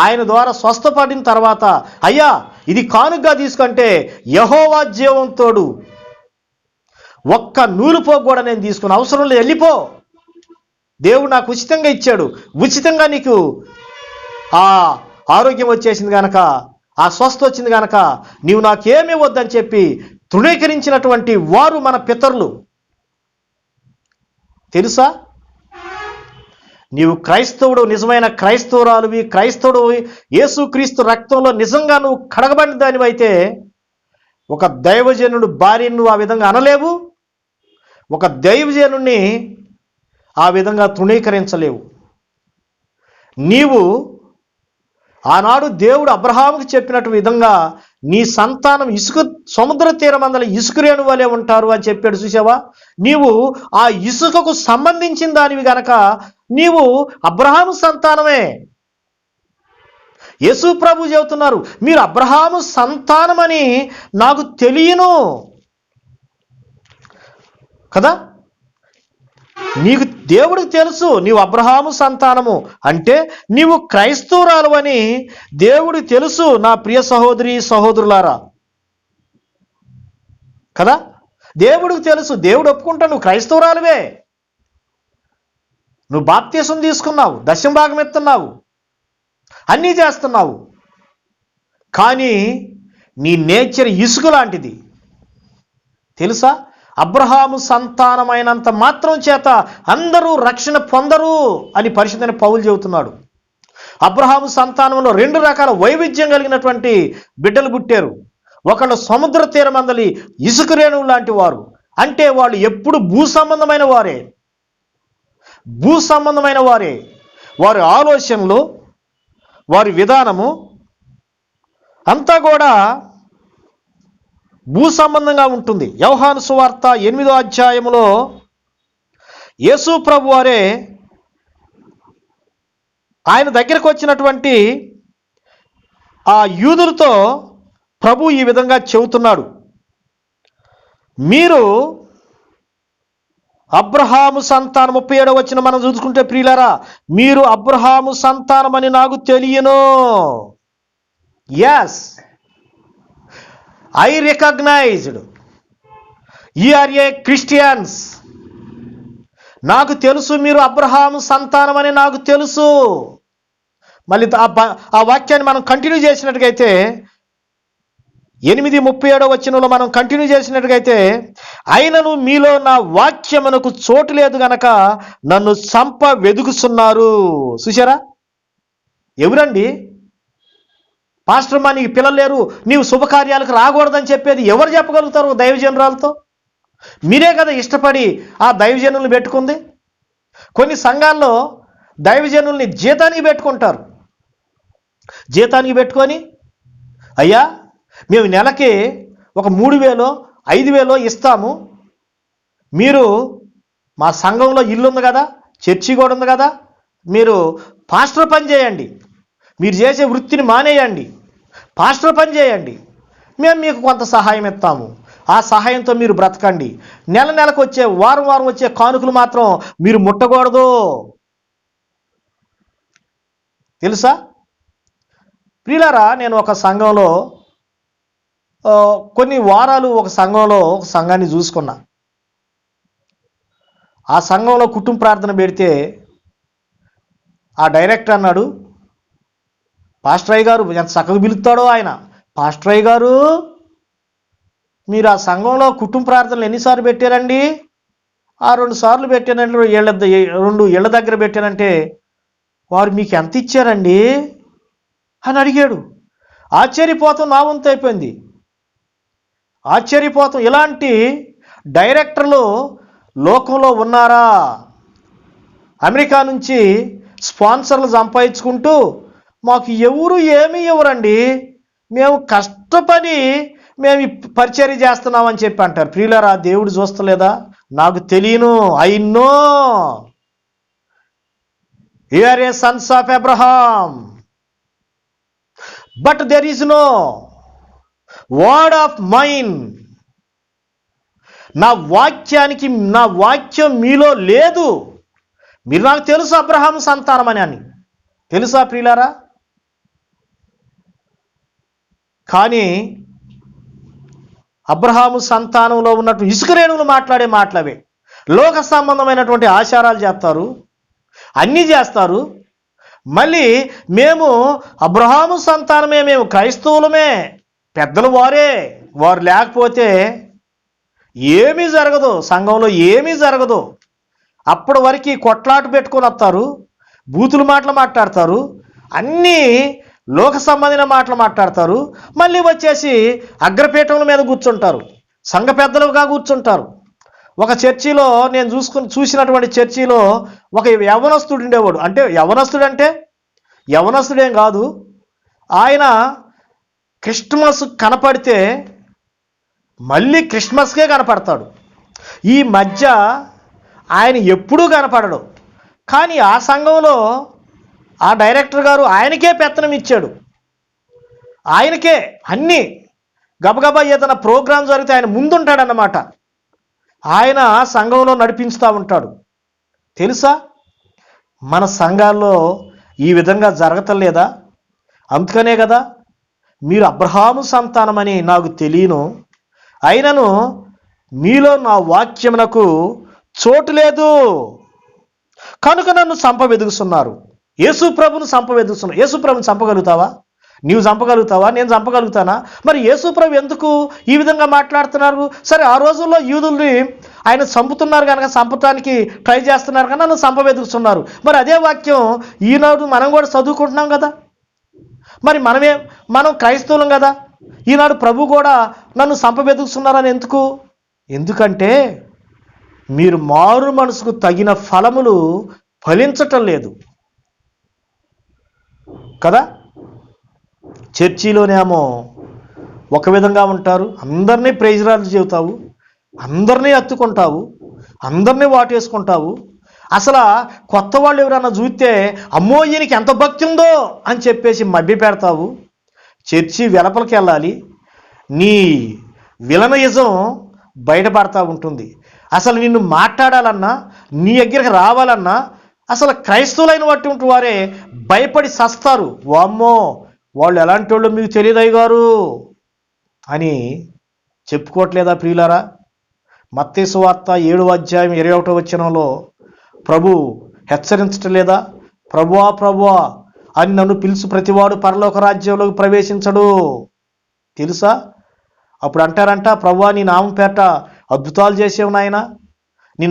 ఆయన ద్వారా స్వస్థపడిన తర్వాత, అయ్యా ఇది కానుకగా తీసుకుంటే యెహోవా జీవం తోడు, ఒక్క నూలు పోగు కూడా నేను తీసుకుని అవసరం లేదు, వెళ్ళిపో, దేవుడు నాకు ఉచితంగా ఇచ్చాడు, ఉచితంగా నీకు ఆ ఆరోగ్యం వచ్చేసింది కనుక, ఆ స్వస్థ వచ్చింది కనుక నీవు నాకేమీ వద్దని చెప్పి తృణీకరించినటువంటి వారు మన పితరులు. తెలుసా? నీవు క్రైస్తవుడు, నిజమైన క్రైస్తవురాలువి, క్రైస్తవుడు, యేసుక్రీస్తు రక్తంలో నిజంగా నువ్వు కడగబడిన దానివైతే ఒక దైవజనుడు భార్యను నువ్వు ఆ విధంగా అనలేవు, ఒక దైవజనుడిని ఆ విధంగా తృణీకరించలేవు. నీవు ఆనాడు దేవుడు అబ్రహాముకు చెప్పినట్టు విధంగా నీ సంతానం సముద్ర తీరమందల ఇసుకరేణు వలె ఉంటారు అని చెప్పాడు. చూసావా? నీవు ఆ ఇసుకకు సంబంధించిన దానివి గనక నీవు అబ్రహాము సంతానమే. యేసు ప్రభు చెబుతున్నారు, మీరు అబ్రహాము సంతానమని నాకు తెలియను కదా. నీకు దేవుడికి తెలుసు నీవు అబ్రహాము సంతానము అంటే నీవు క్రైస్తవురాలు అని దేవుడికి తెలుసు. నా ప్రియ సహోదరి సహోదరులారా కదా, దేవుడికి తెలుసు. దేవుడు ఒప్పుకుంటా నువ్వు క్రైస్తవురాలువే, నువ్వు బాప్తీసం తీసుకున్నావు, దశమ భాగం ఎత్తున్నావు, అన్నీ చేస్తున్నావు, కానీ నీ నేచర్ ఇసుక లాంటిది. తెలుసా? అబ్రహాము సంతానమైనంత మాత్రం చేత అందరూ రక్షణ పొందరు అని పరిశుద్ధైన పౌలు చెబుతున్నాడు. అబ్రహాము సంతానంలో 2 రకాల వైవిధ్యం కలిగినటువంటి బిడ్డలు పుట్టారు. ఒకళ్ళు సముద్ర తీరమందలి ఇసుక రేణువు లాంటి వారు, అంటే వాళ్ళు ఎప్పుడు భూ సంబంధమైన వారే. వారి ఆలోచనలు, వారి విధానము అంతా కూడా భూ సంబంధంగా ఉంటుంది. యోహాను సువార్త 8వ అధ్యాయములో యేసు ప్రభు వారే ఆయన దగ్గరకు వచ్చినటువంటి ఆ యూదులతో ప్రభు ఈ విధంగా చెబుతున్నాడు, మీరు అబ్రహాము సంతానం. 37వ వచనం మనం చూసుకుంటే ప్రియులారా, మీరు అబ్రహాము సంతానమని నాకు తెలియను. Yes, I recognized you are a Christians. నాకు తెలుసు మీరు అబ్రహాము సంతానం అని నాకు తెలుసు. మళ్ళీ ఆ వాక్యాన్ని మనం కంటిన్యూ చేసినట్టుగైతే 8:37వ వచనంలో మనం కంటిన్యూ చేసినట్టుగైతే, అయినను మీలో నా వాక్యమునకు చోటు లేదు గనక నన్ను వెదుకుతున్నారు. చూసారా? ఎవరండి? పాస్టర్ అమ్మా నీకు పిల్లలు లేరు, నీవు శుభకార్యాలకు రాకూడదని చెప్పేది ఎవరు చెప్పగలుగుతారు? దైవజనురాలతో మీరే కదా ఇష్టపడి ఆ దైవజనుల్ని పెట్టుకుంది. కొన్ని సంఘాల్లో దైవజనుల్ని జీతానికి పెట్టుకుంటారు. జీతానికి పెట్టుకొని, అయ్యా మేము నెలకి ఒక 3,000 5,000 ఇస్తాము, మీరు మా సంఘంలో ఇల్లు ఉంది కదా, చర్చి కూడా ఉంది కదా, మీరు పాస్టర్ పని చేయండి, మీరు చేసే వృత్తిని మానేయండి, పాస్టర్ పని చేయండి, మేము మీకు కొంత సహాయం ఇస్తాము, ఆ సహాయంతో మీరు బ్రతకండి, నెలకు వచ్చే వారం వచ్చే కానుకలు మాత్రం మీరు ముట్టకూడదు. తెలుసా ప్రియులారా? నేను ఒక సంఘంలో కొన్ని వారాలు ఒక సంఘాన్ని చూసుకున్నా. ఆ సంఘంలో కుటుంబ ప్రార్థన పెడితే ఆ డైరెక్టర్ అన్నాడు, పాస్టర్ అయ్య గారు, ఎంత చక్కగా పిలుస్తాడో ఆయన, పాస్టర్ అయ్య గారు మీరు ఆ సంఘంలో కుటుంబ ప్రార్థనలు ఎన్నిసార్లు పెట్టారండి? 2 సార్లు పెట్టానండి, 2 ఇళ్ళ దగ్గర పెట్టానంటే వారు మీకు ఎంత ఇచ్చారండి అని అడిగాడు. ఆశ్చర్యపోతాం, నా వంతు అయిపోయింది. ఆశ్చర్యపోతాం, ఇలాంటి డైరెక్టర్లు లోకంలో ఉన్నారా? అమెరికా నుంచి స్పాన్సర్లు సంపాదించుకుంటూ మాకు ఎవరు ఏమీ ఇవ్వరండి, మేము కష్టపడి మేము ఈ పరిచర్య చేస్తున్నామని చెప్పి అంటారు. ప్రియులారా, దేవుడు చూస్తలేదా? నాకు తెలియను, I know you are a sons of Abraham, but there is no word of mine. నా వాక్యం మీలో లేదు. మీరు నాకు తెలుసు అబ్రహాము సంతానం అని తెలుసా ప్రియులారా? కానీ అబ్రహాము సంతానంలో ఉన్నట్టు ఇసుక రేణువులు మాట్లాడే మాటలవే. లోక సంబంధమైనటువంటి ఆచారాలు చేస్తారు, అన్నీ చేస్తారు. మళ్ళీ మేము అబ్రహాము సంతానమే, మేము క్రైస్తవులమే, పెద్దలు వారు లేకపోతే ఏమీ జరగదు, సంఘంలో ఏమీ జరగదు. అప్పటి వరకు కొట్లాట పెట్టుకొని వస్తారు, బూతులు మాటలు మాట్లాడతారు, అన్నీ లోక సంబంధించిన మాటలు మాట్లాడతారు. మళ్ళీ వచ్చేసి అగ్రపీఠముల మీద కూర్చుంటారు, సంఘ పెద్దలుగా కూర్చుంటారు. ఒక చర్చిలో నేను చూసినటువంటి చర్చిలో ఒక యవనస్తుడు ఉండేవాడు. అంటే యవనస్తుడేం కాదు, ఆయన క్రిస్మస్ కనపడితే మళ్ళీ క్రిస్మస్కే కనపడతాడు. ఈ మధ్య ఆయన ఎప్పుడూ కనపడడు. కానీ ఆ సంఘంలో ఆ డైరెక్టర్ గారు ఆయనకే పెత్తనం ఇచ్చాడు. ఆయనకే అన్నీ గబగబా ఏదైనా ప్రోగ్రాం జరిగితే ఆయన ముందుంటాడన్నమాట. ఆయన సంఘంలో నడిపిస్తూ ఉంటాడు. తెలుసా, మన సంఘాల్లో ఈ విధంగా జరగతలేదా? అందుకనే కదా మీరు అబ్రహాము సంతానమని నాకు తెలియను, అయినను మీలో నా వాక్యమునకు చోటు లేదు కనుక నన్ను చంపవెదుగుతున్నారు. యేసు ప్రభుని చంపవెదుగుతున్నారు. యేసు ప్రభుని చంపగలుగుతావా? నీవు చంపగలుగుతావా? నేను చంపగలుగుతానా? మరి యేసు ప్రభు ఎందుకు ఈ విధంగా మాట్లాడుతున్నారు? సరే, ఆ రోజుల్లో యూదుల్ని ఆయన చంపుతున్నారు కనుక, చంపటానికి ట్రై చేస్తున్నారు కనుక నన్ను చంపవెదుగుతున్నారు. మరి అదే వాక్యం ఈనాడు మనం కూడా చదువుకుంటున్నాం కదా. మరి మనం క్రైస్తవులం కదా. ఈనాడు ప్రభు కూడా నన్ను చంపవెదుగుతున్నారని ఎందుకంటే మీరు మారు మనసుకు తగిన ఫలములు ఫలించటం లేదు కదా. చర్చిలోనేమో ఒక విధంగా ఉంటారు, అందరినీ ప్రైజ్రాలు చెబుతావు, అందరినీ ఎత్తుకుంటావు, అందరినీ వాటేసుకుంటావు. అసలు కొత్త వాళ్ళు ఎవరన్నా చూస్తే అమ్మో ఈయనకి ఎంత భక్తి ఉందో అని చెప్పేసి మభ్య పెడతావు. చర్చి వెలపలికి వెళ్ళాలి, నీ విలనయిజం బయటపడతా ఉంటుంది. అసలు నిన్ను మాట్లాడాలన్నా, నీ దగ్గరికి రావాలన్నా అసలు క్రైస్తవులైన వాటి వారే భయపడి సస్తారు. వామ్మో వాళ్ళు ఎలాంటి వాళ్ళు మీకు తెలియదయ్య గారు అని చెప్పుకోవట్లేదా ప్రియులారా? మత్తయి సువార్త 7:21 ప్రభు హెచ్చరించటం లేదా? ప్రభువా ప్రభువా అని నన్ను పిలుచు ప్రతివాడు పరలోక రాజ్యంలోకి ప్రవేశించడు. తెలుసా? అప్పుడు అంటారంట, ప్రభువా నీ నామం పేరట అద్భుతాలు చేసేవు నాయన, నీ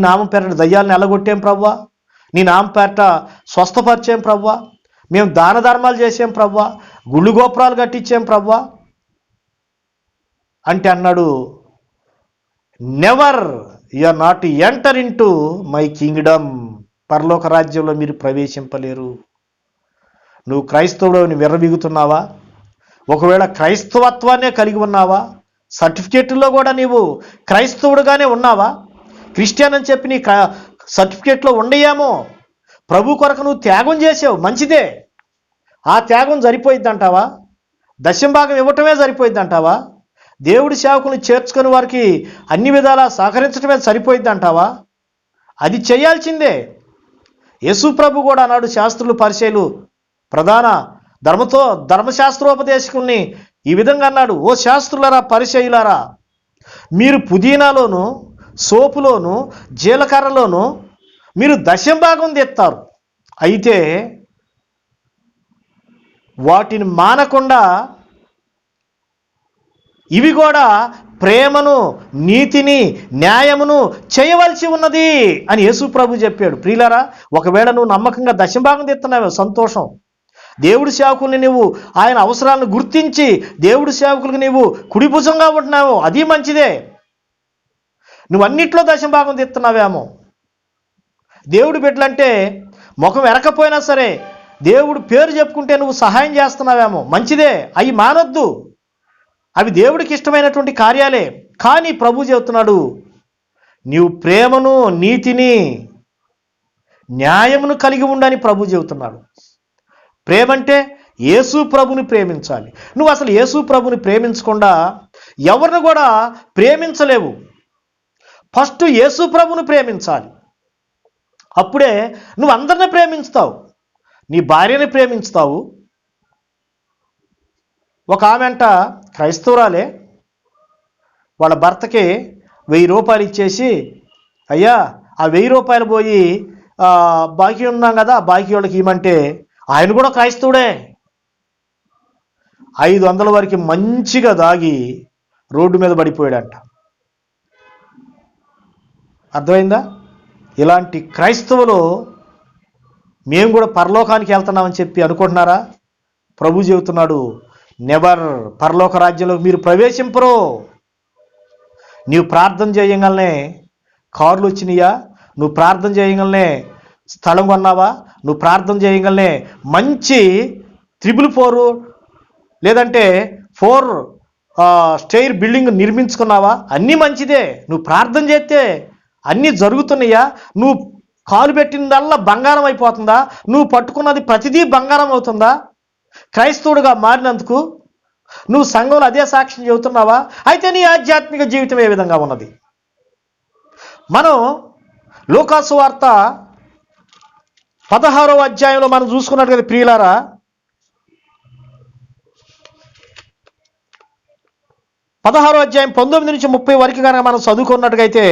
నామం పేరట దయ్యాలను ఎలగొట్టాం ప్రభువా, నీ నామం పేరట స్వస్థపరిచాం ప్రభువా, మేము దాన ధర్మాలు చేసాం ప్రభువా, గుళ్ళు గోపురాలు కట్టించాం ప్రభువా అంటే అన్నాడు, never you are not enter into my kingdom. పరలోక రాజ్యంలో మీరు ప్రవేశింపలేరు. నువ్వు క్రైస్తవుడు విర్రబిగుతున్నావా? ఒకవేళ క్రైస్తవత్వాన్నే కలిగి ఉన్నావా? సర్టిఫికేట్లో కూడా నీవు క్రైస్తవుడుగానే ఉన్నావా? క్రిస్టియన్ అని చెప్పి నీ సర్టిఫికేట్లో ఉండయేమో. ప్రభు కొరకు నువ్వు త్యాగం చేసావు, మంచిదే. ఆ త్యాగం సరిపోయిద్ది అంటావా? దశంభాగం ఇవ్వటమే సరిపోయిద్ది అంటావా? దేవుడి సేవకులను చేర్చుకుని వారికి అన్ని విధాలా సహకరించడమే సరిపోయిద్ది అంటావా? అది చేయాల్సిందే. యేసు ప్రభు కూడా అన్నాడు, శాస్త్రులు పరిచయులు ప్రధాన ధర్మశాస్త్రోపదేశకుల్ని ఈ విధంగా అన్నాడు, ఓ శాస్త్రులారా పరిచయులారా, మీరు పుదీనాలోను సోపులోను జీలకర్రలోను మీరు దశంభాగం తెస్తారు. అయితే వాటిని మానకుండా ఇవి కూడా ప్రేమను, నీతిని, న్యాయమును చేయవలసి ఉన్నది అని యేసు ప్రభు చెప్పాడు. ప్రియులారా, ఒకవేళ నువ్వు నమ్మకంగా దశంభాగం తెస్తున్నావే సంతోషం. దేవుడి సేవకుల్ని నువ్వు ఆయన అవసరాలను గుర్తించి దేవుడి సేవకులకు నీవు కుడిభుజంగా ఉంటున్నావు, అది మంచిదే. నువ్వు అన్నిట్లో దశంభాగం తెస్తున్నావేమో. దేవుడి బిడ్డలంటే ముఖం ఎరకపోయినా సరే దేవుడు పేరు చెప్పుకుంటే నువ్వు సహాయం చేస్తున్నావేమో, మంచిదే. అవి మానొద్దు, అవి దేవుడికి ఇష్టమైనటువంటి కార్యాలే. కానీ ప్రభు చెబుతున్నాడు, నీవు ప్రేమను, నీతిని, న్యాయమును కలిగి ఉండని ప్రభు చెబుతున్నాడు. ప్రేమంటే యేసు ప్రభుని ప్రేమించాలి. నువ్వు అసలు యేసు ప్రభుని ప్రేమించకుండా ఎవరిని కూడా ప్రేమించలేవు. ఫస్ట్ యేసు ప్రభుని ప్రేమించాలి, అప్పుడే నువ్వు అందరిని ప్రేమించుతావు. నీ భార్యని ప్రేమించుతావు. ఒక ఆమె అంట క్రైస్తవురాలే, వాళ్ళ భర్తకి 1000 రూపాయలు ఇచ్చేసి, అయ్యా ఆ 1000 రూపాయలు పోయి బాకీ ఉన్నాం కదా, బాకీ వాళ్ళకి ఇవ్వమంటే ఆయన కూడా క్రైస్తవుడే. 500 వరకు మంచిగా దాగి రోడ్డు మీద పడిపోయాడంట. అర్థమైందా? ఇలాంటి క్రైస్తవులు మేము కూడా పరలోకానికి వెళ్తున్నామని చెప్పి అనుకుంటున్నారా? ప్రభు చెబుతున్నాడు, నెవర్, పరలోక రాజ్యంలో మీరు ప్రవేశింపరు. నీవు ప్రార్థన చేయగలనే కార్లు వచ్చినాయా? నువ్వు ప్రార్థన చేయగలనే స్థలం కొన్నావా? నువ్వు ప్రార్థన చేయగలనే మంచి 4 లేదంటే 4 స్టైర్ బిల్డింగ్ నిర్మించుకున్నావా? అన్నీ మంచిదే. నువ్వు ప్రార్థన చేస్తే అన్నీ జరుగుతున్నాయా? నువ్వు కాలు పెట్టినదల్లా బంగారం అయిపోతుందా? నువ్వు పట్టుకున్నది ప్రతిదీ బంగారం అవుతుందా? క్రైస్తవుడిగా మారినందుకు నువ్వు సంఘంలో అదే సాక్ష్యం చెబుతున్నావా? అయితే నీ ఆధ్యాత్మిక జీవితం ఏ విధంగా ఉన్నది? మనం లూకాసు వార్త 16వ అధ్యాయంలో మనం చూసుకున్నట్టు కదా ప్రియులారా, 16వ అధ్యాయం 19 నుంచి 30 వరకు కనుక మనం చదువుకున్నట్టుగైతే,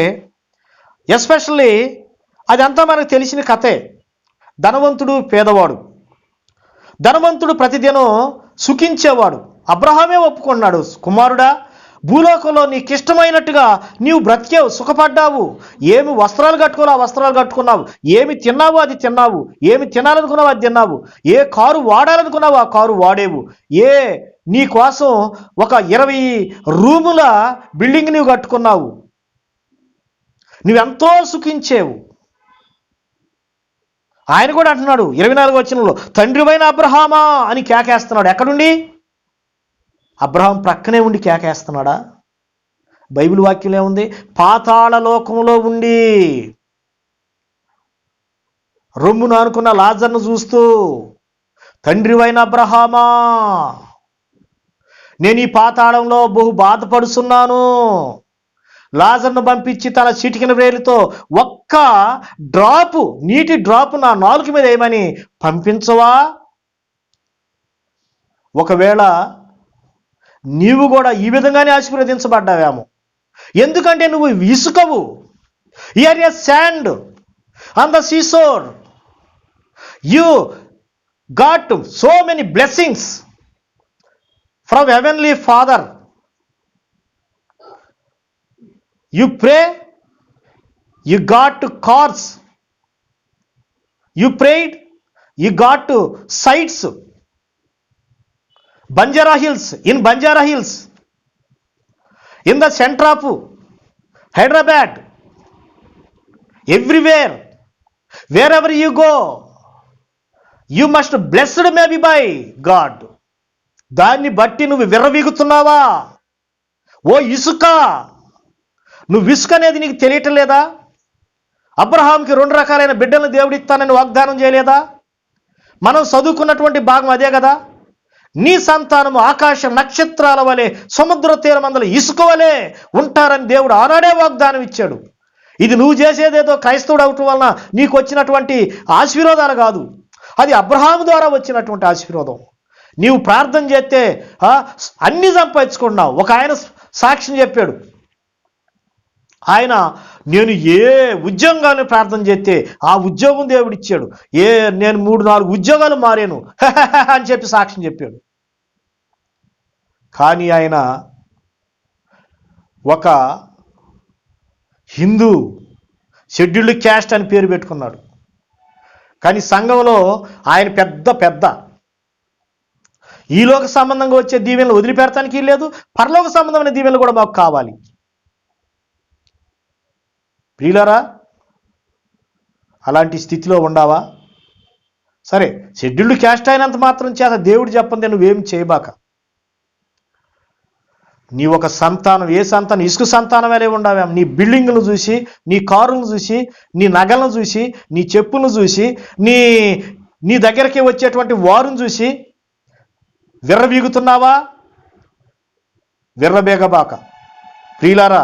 ఎస్పెషల్లీ అదంతా మనకు తెలిసిన కథే. ధనవంతుడు, పేదవాడు. ధనవంతుడు ప్రతిదినం సుఖించేవాడు. అబ్రహామే ఒప్పుకున్నాడు, కుమారుడా, భూలోకంలో నీకు ఇష్టమైనట్టుగా నీవు బ్రతికేవు, సుఖపడ్డావు. ఏమి వస్త్రాలు కట్టుకోవాలో ఆ వస్త్రాలు కట్టుకున్నావు, ఏమి తిన్నావు అది తిన్నావు, ఏమి తినాలనుకున్నావు అది తిన్నావు, ఏ కారు వాడాలనుకున్నావు ఆ కారు వాడేవు, నీ కోసం ఒక 20 రూముల బిల్డింగ్ నీవు కట్టుకున్నావు, నువ్వెంతో సుఖించేవు. ఆయన కూడా అంటున్నాడు 24వ వచనంలో, తండ్రివైన అబ్రహామా అని కేకేస్తున్నాడు. ఎక్కడుండి? అబ్రహాం ప్రక్కనే ఉండి కేకేస్తున్నాడా? బైబిల్ వాక్యంలో ఏముంది? పాతాళ లోకంలో ఉండి రొమ్మును అనుకున్న లాజర్ను చూస్తూ, తండ్రివైన అబ్రహామా, నేను ఈ పాతాళంలో బహు బాధపడుతున్నాను, లాజర్ను పంపించి తన చిటికిన వేలితో ఒక్క నీటి డ్రాపు నా నాలుక మీద వేయమని పంపించవా? ఒకవేళ నీవు కూడా ఈ విధంగానే ఆశీర్వదించబడ్డావేమో. ఎందుకంటే నువ్వు ఇసుకవు. Here a sand on the seashore. You got so many blessings from heavenly father. You pray, you got to cars. You prayed, you got to sites. Banjara Hills, in Banjara Hills, in the center of Hyderabad, everywhere, wherever you go, you must blessed maybe by God. దాన్ని బట్టి నువ్వు విర్రవీగుతున్నావా? ఓ ఇసుక, నువ్వు ఇసుక అనేది నీకు తెలియటం లేదా? అబ్రహాంకి 2 రకాలైన బిడ్డలను దేవుడు ఇస్తానని వాగ్దానం చేయలేదా? మనం చదువుకున్నటువంటి భాగం అదే కదా. నీ సంతానము ఆకాశ నక్షత్రాల వలె సముద్ర తీరమందల ఇసుక వలె ఉంటారని దేవుడు ఆనాడే వాగ్దానం ఇచ్చాడు. ఇది నువ్వు చేసేదేదో క్రైస్తవుడు అవటం వలన నీకు వచ్చినటువంటి ఆశీర్వాదాలు కాదు, అది అబ్రహాము ద్వారా వచ్చినటువంటి ఆశీర్వాదం. నీవు ప్రార్థన చేస్తే అన్నీ సంపాదించుకున్నావు. ఒక ఆయన సాక్ష్యం చెప్పాడు, ఆయన నేను ఏ ఉద్యోగాన్ని ప్రార్థన చేస్తే ఆ ఉద్యోగం దేవుడు ఇచ్చాడు, నేను 3-4 ఉద్యోగాలు మారాను అని చెప్పి సాక్ష్యం చెప్పాడు. కానీ ఆయన ఒక హిందూ షెడ్యూల్డ్ క్యాస్ట్ అని పేరు పెట్టుకున్నాడు. కానీ సంఘంలో ఆయన పెద్ద ఈలోక సంబంధంగా వచ్చే దీవెనలు వదిలిపెడతానికి లేదు, పరలోక సంబంధమైన దీవెనలు కూడా మాకు కావాలి. ప్రియులారా, అలాంటి స్థితిలో ఉండావా? సరే, షెడ్యూల్డ్ క్యాస్ట్ అయినంత మాత్రం చేత దేవుడు చెప్పండి నువ్వేం చేయబాక. నీ ఒక సంతానం, ఏ సంతానం, ఇసుక సంతానం వేరే ఉండవేం. నీ బిల్డింగ్లను చూసి, నీ కారులను చూసి, నీ నగలను చూసి, నీ చెప్పులను చూసి, నీ దగ్గరికి వచ్చేటువంటి వారును చూసి విర్రబీగుతున్నావా? విర్రబేగబాక. ప్రియులారా,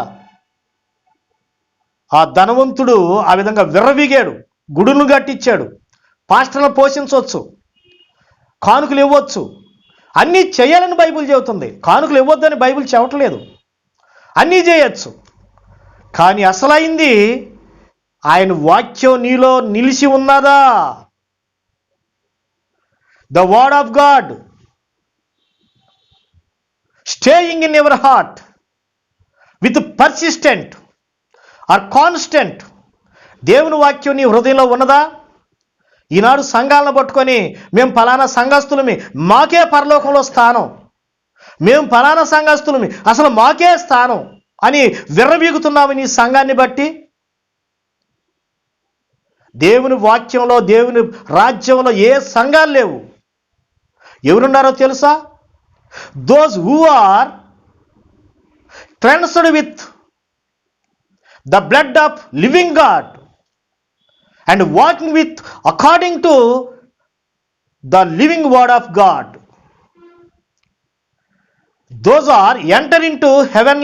ఆ ధనవంతుడు ఆ విధంగా విర్రబీగాడు, గుడులను కట్టించాడు, పాస్టర్లను పోషించవచ్చు, కానుకలు ఇవ్వచ్చు, అన్నీ చేయాలని బైబిల్ చెబుతుంది. కానుకలు ఇవ్వద్దని బైబిల్ చెప్పట్లేదు, అన్నీ చేయొచ్చు. కానీ అసలైంది ఆయన వాక్యం నీలో నిలిచి ఉన్నదా? The word of God staying in your heart with persistent or constant. దేవుని వాక్యం నీ హృదయంలో ఉన్నదా? ఈనాడు సంఘాలను పట్టుకొని మేము ఫలానా సంఘస్థులమి, మాకే పరలోకంలో స్థానం, మేము ఫలానా సంఘస్థులమి, అసలు మాకే స్థానం అని విర్రబీగుతున్నాము నీ సంఘాన్ని బట్టి. దేవుని వాక్యంలో, దేవుని రాజ్యంలో ఏ సంఘాలు లేవు. ఎవరున్నారో తెలుసా? Those who are cleansed with the blood of living God and walking with according to the living word of God. Those are enter into heaven.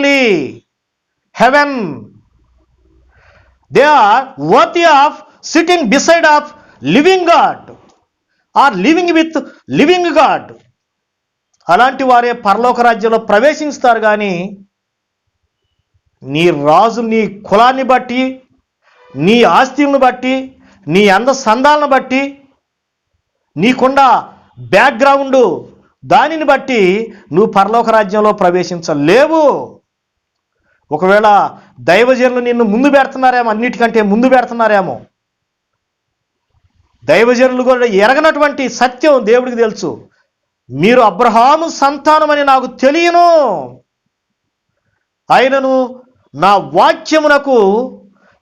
They are worthy of sitting beside of living God or living with living God. అలాంటి వారే పరలోక రాజ్యంలో ప్రవేశిస్తారు. కానీ నీ రాజు నీ కులాన్ని బట్టి, నీ ఆస్తిని బట్టి, నీ సందాలను బట్టి, నీకున్న బ్యాక్గ్రౌండ్ దానిని బట్టి నువ్వు పరలోక రాజ్యంలో ప్రవేశించలేవు. ఒకవేళ దైవజనులు నిన్ను ముందు పెడుతున్నారేమో, అన్నిటికంటే ముందు పెడుతున్నారేమో. దైవజనులు కూడా ఎరగనటువంటి సత్యం దేవుడికి తెలుసు. మీరు అబ్రహాము సంతానమని నాకు తెలియను, ఆయనను నా వాక్యమునకు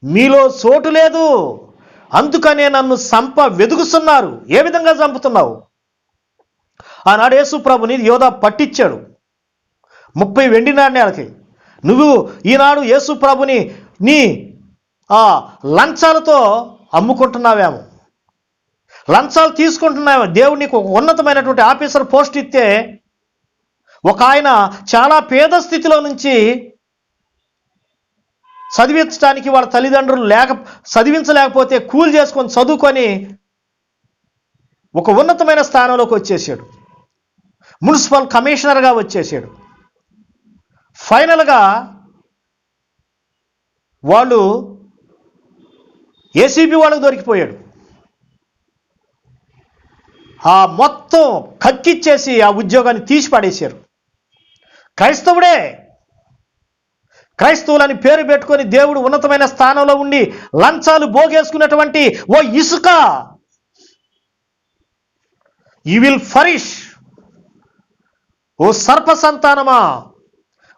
మీలో చోటు లేదు, అందుకనే నన్ను వెదుకుతున్నారు. ఏ విధంగా చంపుతున్నావు? ఆనాడు యేసు ప్రభుని యోధా పట్టించాడు 30 వెండి నాణ్యాలకి. నువ్వు ఈనాడు యేసు ప్రభుని నీ లంచాలతో అమ్ముకుంటున్నావేమో, లంచాలు తీసుకుంటున్నావేమో. దేవుడు నీకు ఒక ఉన్నతమైనటువంటి ఆఫీసర్ పోస్ట్ ఇస్తే, ఒక ఆయన చాలా పేద స్థితిలో నుంచి చదివించడానికి వాళ్ళ తల్లిదండ్రులు చదివించలేకపోతే కూలి చేసుకొని చదువుకొని ఒక ఉన్నతమైన స్థానంలోకి వచ్చేసాడు, మున్సిపల్ కమిషనర్గా వచ్చేసాడు. ఫైనల్గా వాళ్ళు ఏసీబీ వాళ్ళకు దొరికిపోయాడు. ఆ మొత్తం కక్కిచ్చేసి ఆ ఉద్యోగాన్ని తీసి పడేశారు. క్రైస్తవుడే, క్రైస్తవులని పేరు పెట్టుకొని దేవుడు ఉన్నతమైన స్థానంలో ఉండి లంచాలు భోగేసుకున్నటువంటి ఓ ఇసుక, యు విల్ ఫరిష్. ఓ సర్ప సంతానమా,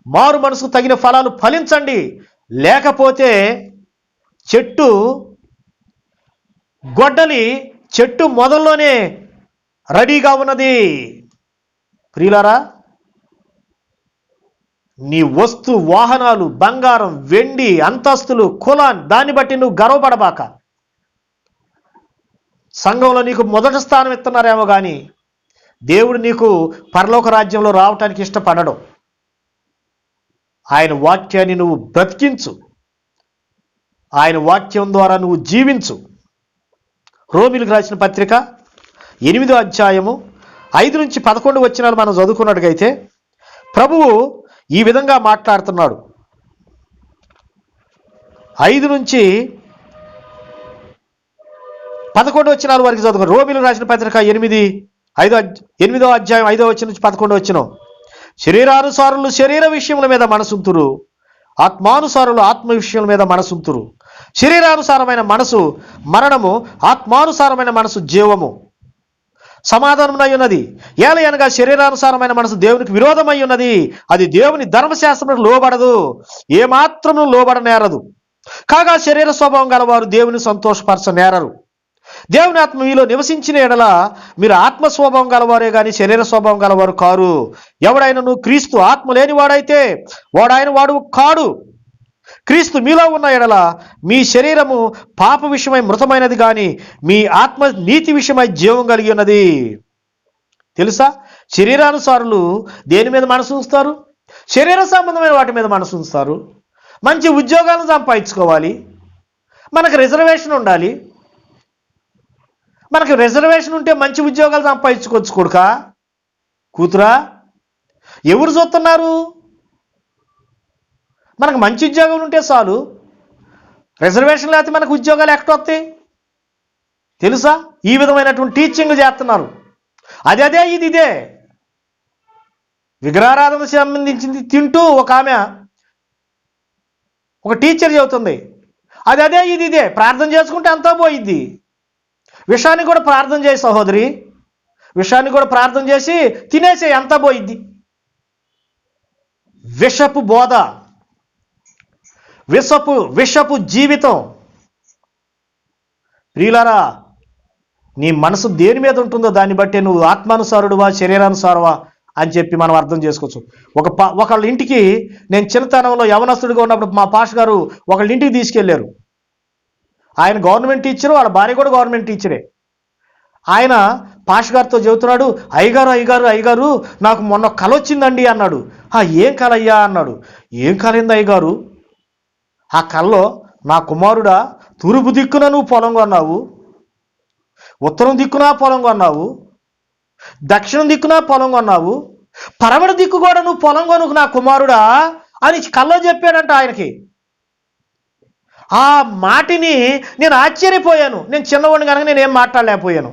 మారు మనసుకు తగిన ఫలాలు ఫలించండి, లేకపోతే చెట్టు గొడ్డలి చెట్టు మొదల్లోనే రెడీగా ఉన్నది. ప్రియులారా, నీ వస్తు వాహనాలు, బంగారం, వెండి, అంతస్తులు, కులాన్ని దాన్ని బట్టి నువ్వు గర్వపడబాక. సంఘంలో నీకు మొదటి స్థానం ఇస్తున్నారేమో కానీ దేవుడు నీకు పరలోక రాజ్యంలో రావటానికి ఇష్టపడడు. ఆయన వాక్యాన్ని నువ్వు బ్రతికించు, ఆయన వాక్యం ద్వారా నువ్వు జీవించు. రోమీలకు రాసిన పత్రిక 8వ అధ్యాయము 5 నుంచి 11 వచనాలు మనం చదువుకున్నట్టుగైతే ప్రభువు ఈ విధంగా మాట్లాడుతున్నాడు. 5 నుంచి 11 వచనాల వరకు చదువుకో. రోమీయులకు రాసిన పత్రిక 8వ అధ్యాయం 5వ వచనం నుంచి 11వ వచనం. శరీరానుసారులు శరీర విషయముల మీద మనసుంతురు, ఆత్మానుసారులు ఆత్మ విషయముల మీద మనసుంతురు. శరీరానుసారమైన మనసు మరణము, ఆత్మానుసారమైన మనసు జీవము సమాధానమై ఉన్నది. ఏలయనగా శరీరానుసారమైన మనసు దేవునికి విరోధమై ఉన్నది, అది దేవుని ధర్మశాస్త్రములకు లోబడదు, ఏమాత్రము లోబడనేరదు. కాగా శరీర స్వభావం గలవారు దేవుని సంతోషపరచనేరరు. దేవుని ఆత్మ మీలో నివసించిన ఎడల మీరు ఆత్మ స్వభావం గలవారే గాని శరీర స్వభావం గలవారు కారు. ఎవడైనను క్రీస్తు ఆత్మ లేనివాడైతే వాడాయన వాడు కాడు. క్రీస్తు మీలో ఉన్న ఎడల మీ శరీరము పాప విషయమై మృతమైనది గాని మీ ఆత్మ నీతి విషయమై జీవం కలిగి ఉన్నది. తెలుసా? శరీరానుసారులు దేని మీద మనసు ఉంచుతారు? శరీర సంబంధమైన వాటి మీద మనసు ఉంచుతారు. మంచి ఉద్యోగాలను సంపాదించుకోవాలి, మనకు రిజర్వేషన్ ఉండాలి. మనకు రిజర్వేషన్ ఉంటే మంచి ఉద్యోగాలు సంపాదించుకోవచ్చు. కొడుకా, కూతురా, ఎవరు చూస్తున్నారు? మనకు మంచి ఉద్యోగం ఉంటే చాలు. రిజర్వేషన్ లేకపోతే మనకు ఉద్యోగాలు ఎక్కడొస్తాయి? తెలుసా? ఈ విధమైనటువంటి టీచింగ్లు చేస్తున్నారు. అదే ఇదే విగ్రహారాధనకు సంబంధించింది తింటూ ఒక టీచర్ చెబుతుంది. అదే ఇదే ప్రార్థన చేసుకుంటే అంతా పోయిద్ది. విషాన్ని కూడా ప్రార్థన చేసి సహోదరి, విషాన్ని కూడా ప్రార్థన చేసి తినేసే, అంతా పోయిద్ది. విషపు బోధ, విషపు జీవితం. ప్రియులారా, నీ మనసు దేని మీద ఉంటుందో దాన్ని బట్టి నువ్వు ఆత్మానుసారుడువా శరీరానుసారువా అని చెప్పి మనం అర్థం చేసుకోవచ్చు. ఒకళ్ళ ఇంటికి నేను చిన్నతనంలో యవనస్తుడిగా ఉన్నప్పుడు మా పాష గారు ఒకళ్ళ ఇంటికి తీసుకెళ్లారు. ఆయన గవర్నమెంట్ టీచరు, వాళ్ళ భార్య కూడా గవర్నమెంట్ టీచరే. ఆయన పాష గారితో చెబుతున్నాడు, అయ్యగారు నాకు మొన్న కల వచ్చిందండి అన్నాడు. ఏం కల అయ్యా అన్నాడు. ఏం కలైంది అయ్యగారు? ఆ కల్లో నా కుమారుడా, తూర్పు దిక్కున నువ్వు పొలం కొన్నావు, ఉత్తరం దిక్కున పొలం కొన్నావు, దక్షిణం దిక్కున పొలం కొన్నావు, పరమడ దిక్కు కూడా నువ్వు పొలం కొనుకు నా కుమారుడా అని కల్లో చెప్పాడంట ఆయనకి. ఆ మాటిని నేను ఆశ్చర్యపోయాను. నేను చిన్నవాడిని కనుక నేనేం మాట్లాడలేకపోయాను.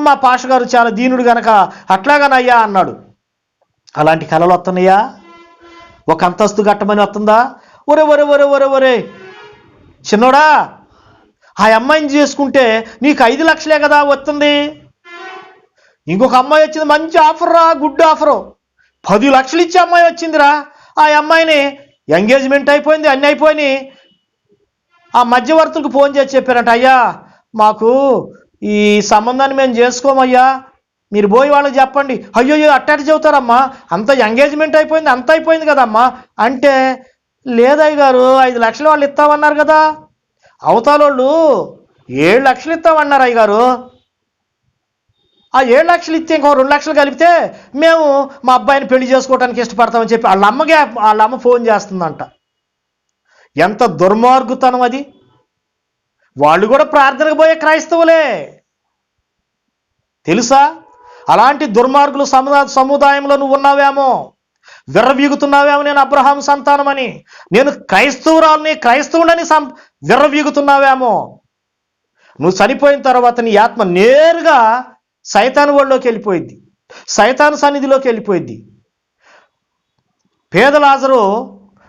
మా పాష గారు చాలా దీనుడు గనక అట్లాగానయ్యా అన్నాడు. అలాంటి కళలు వస్తున్నాయా? ఒక అంతస్తు కట్టమని వస్తుందా? ఒరే చిన్నోడా, ఆ అమ్మాయిని చేసుకుంటే నీకు 5 లక్షలే కదా వస్తుంది. ఇంకొక అమ్మాయి వచ్చింది, మంచి ఆఫర్ రా, గుడ్ ఆఫరు, 10 లక్షలు ఇచ్చే అమ్మాయి వచ్చిందిరా. ఆ అమ్మాయిని ఎంగేజ్మెంట్ అయిపోయింది, అన్నీ అయిపోయినాయి. ఆ మధ్యవర్తులకు ఫోన్ చేసి చెప్పారంట, అయ్యా మాకు ఈ సంబంధాన్ని మేము చేసుకోమయ్యా, మీరు పోయి వాళ్ళకి చెప్పండి. అయ్యో అట్టాటి చెబుతారమ్మా, అంత ఎంగేజ్మెంట్ అయిపోయింది, అంత అయిపోయింది కదమ్మా అంటే, లేదయ్య గారు 5 లక్షలు వాళ్ళు ఇస్తామన్నారు కదా, అవతలోళ్ళు 7 లక్షలు ఇస్తామన్నారు అయ్యగారు. ఆ 7 లక్షలు ఇస్తే ఇంకో 2 లక్షలు కలిపితే మేము మా అబ్బాయిని పెళ్లి చేసుకోవడానికి ఇష్టపడతామని చెప్పి వాళ్ళ అమ్మ ఫోన్ చేస్తుందంట. ఎంత దుర్మార్గుతనం అది! వాళ్ళు కూడా ప్రార్థనకు పోయే క్రైస్తవులే. తెలుసా? అలాంటి దుర్మార్గులు సముదాయంలో నువ్వు ఉన్నావేమో, విర్రవీగుతున్నావేమో. నేను అబ్రహాం సంతానమని, నేను క్రైస్తవుడని విర్రవీగుతున్నావేమో. నువ్వు చనిపోయిన తర్వాత నీ ఆత్మ నేరుగా సైతాను ఒళ్ళోకి వెళ్ళిపోయింది, సైతాను సన్నిధిలోకి వెళ్ళిపోయింది. పేద లాజరు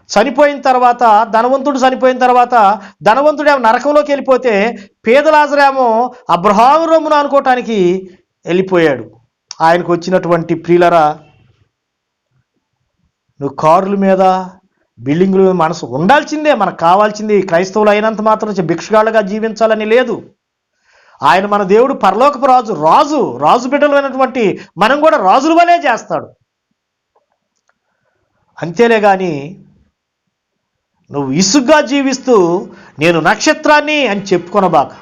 చనిపోయిన తర్వాత, ధనవంతుడు చనిపోయిన తర్వాత, ధనవంతుడేమో నరకంలోకి వెళ్ళిపోతే పేద లాజరేమో అబ్రహాము రొమ్మును అనుకోవటానికి వెళ్ళిపోయాడు. ఆయనకు వచ్చినటువంటి ప్రియులరా, నువ్వు కారుల మీద బిల్డింగుల మీద మనసు ఉండాల్సిందే. మనకు కావాల్సింది క్రైస్తవులు అయినంత మాత్రం భిక్షగాళ్ళగా జీవించాలని లేదు. ఆయన మన దేవుడు, పరలోకపు రాజు బిడ్డలైనటువంటి మనం కూడా రాజుల వలే చేస్తాడు. అంతేలే కానీ నువ్వు ఇసుగ్గా జీవిస్తూ నేను నక్షత్రాన్ని అని చెప్పుకొనబాక.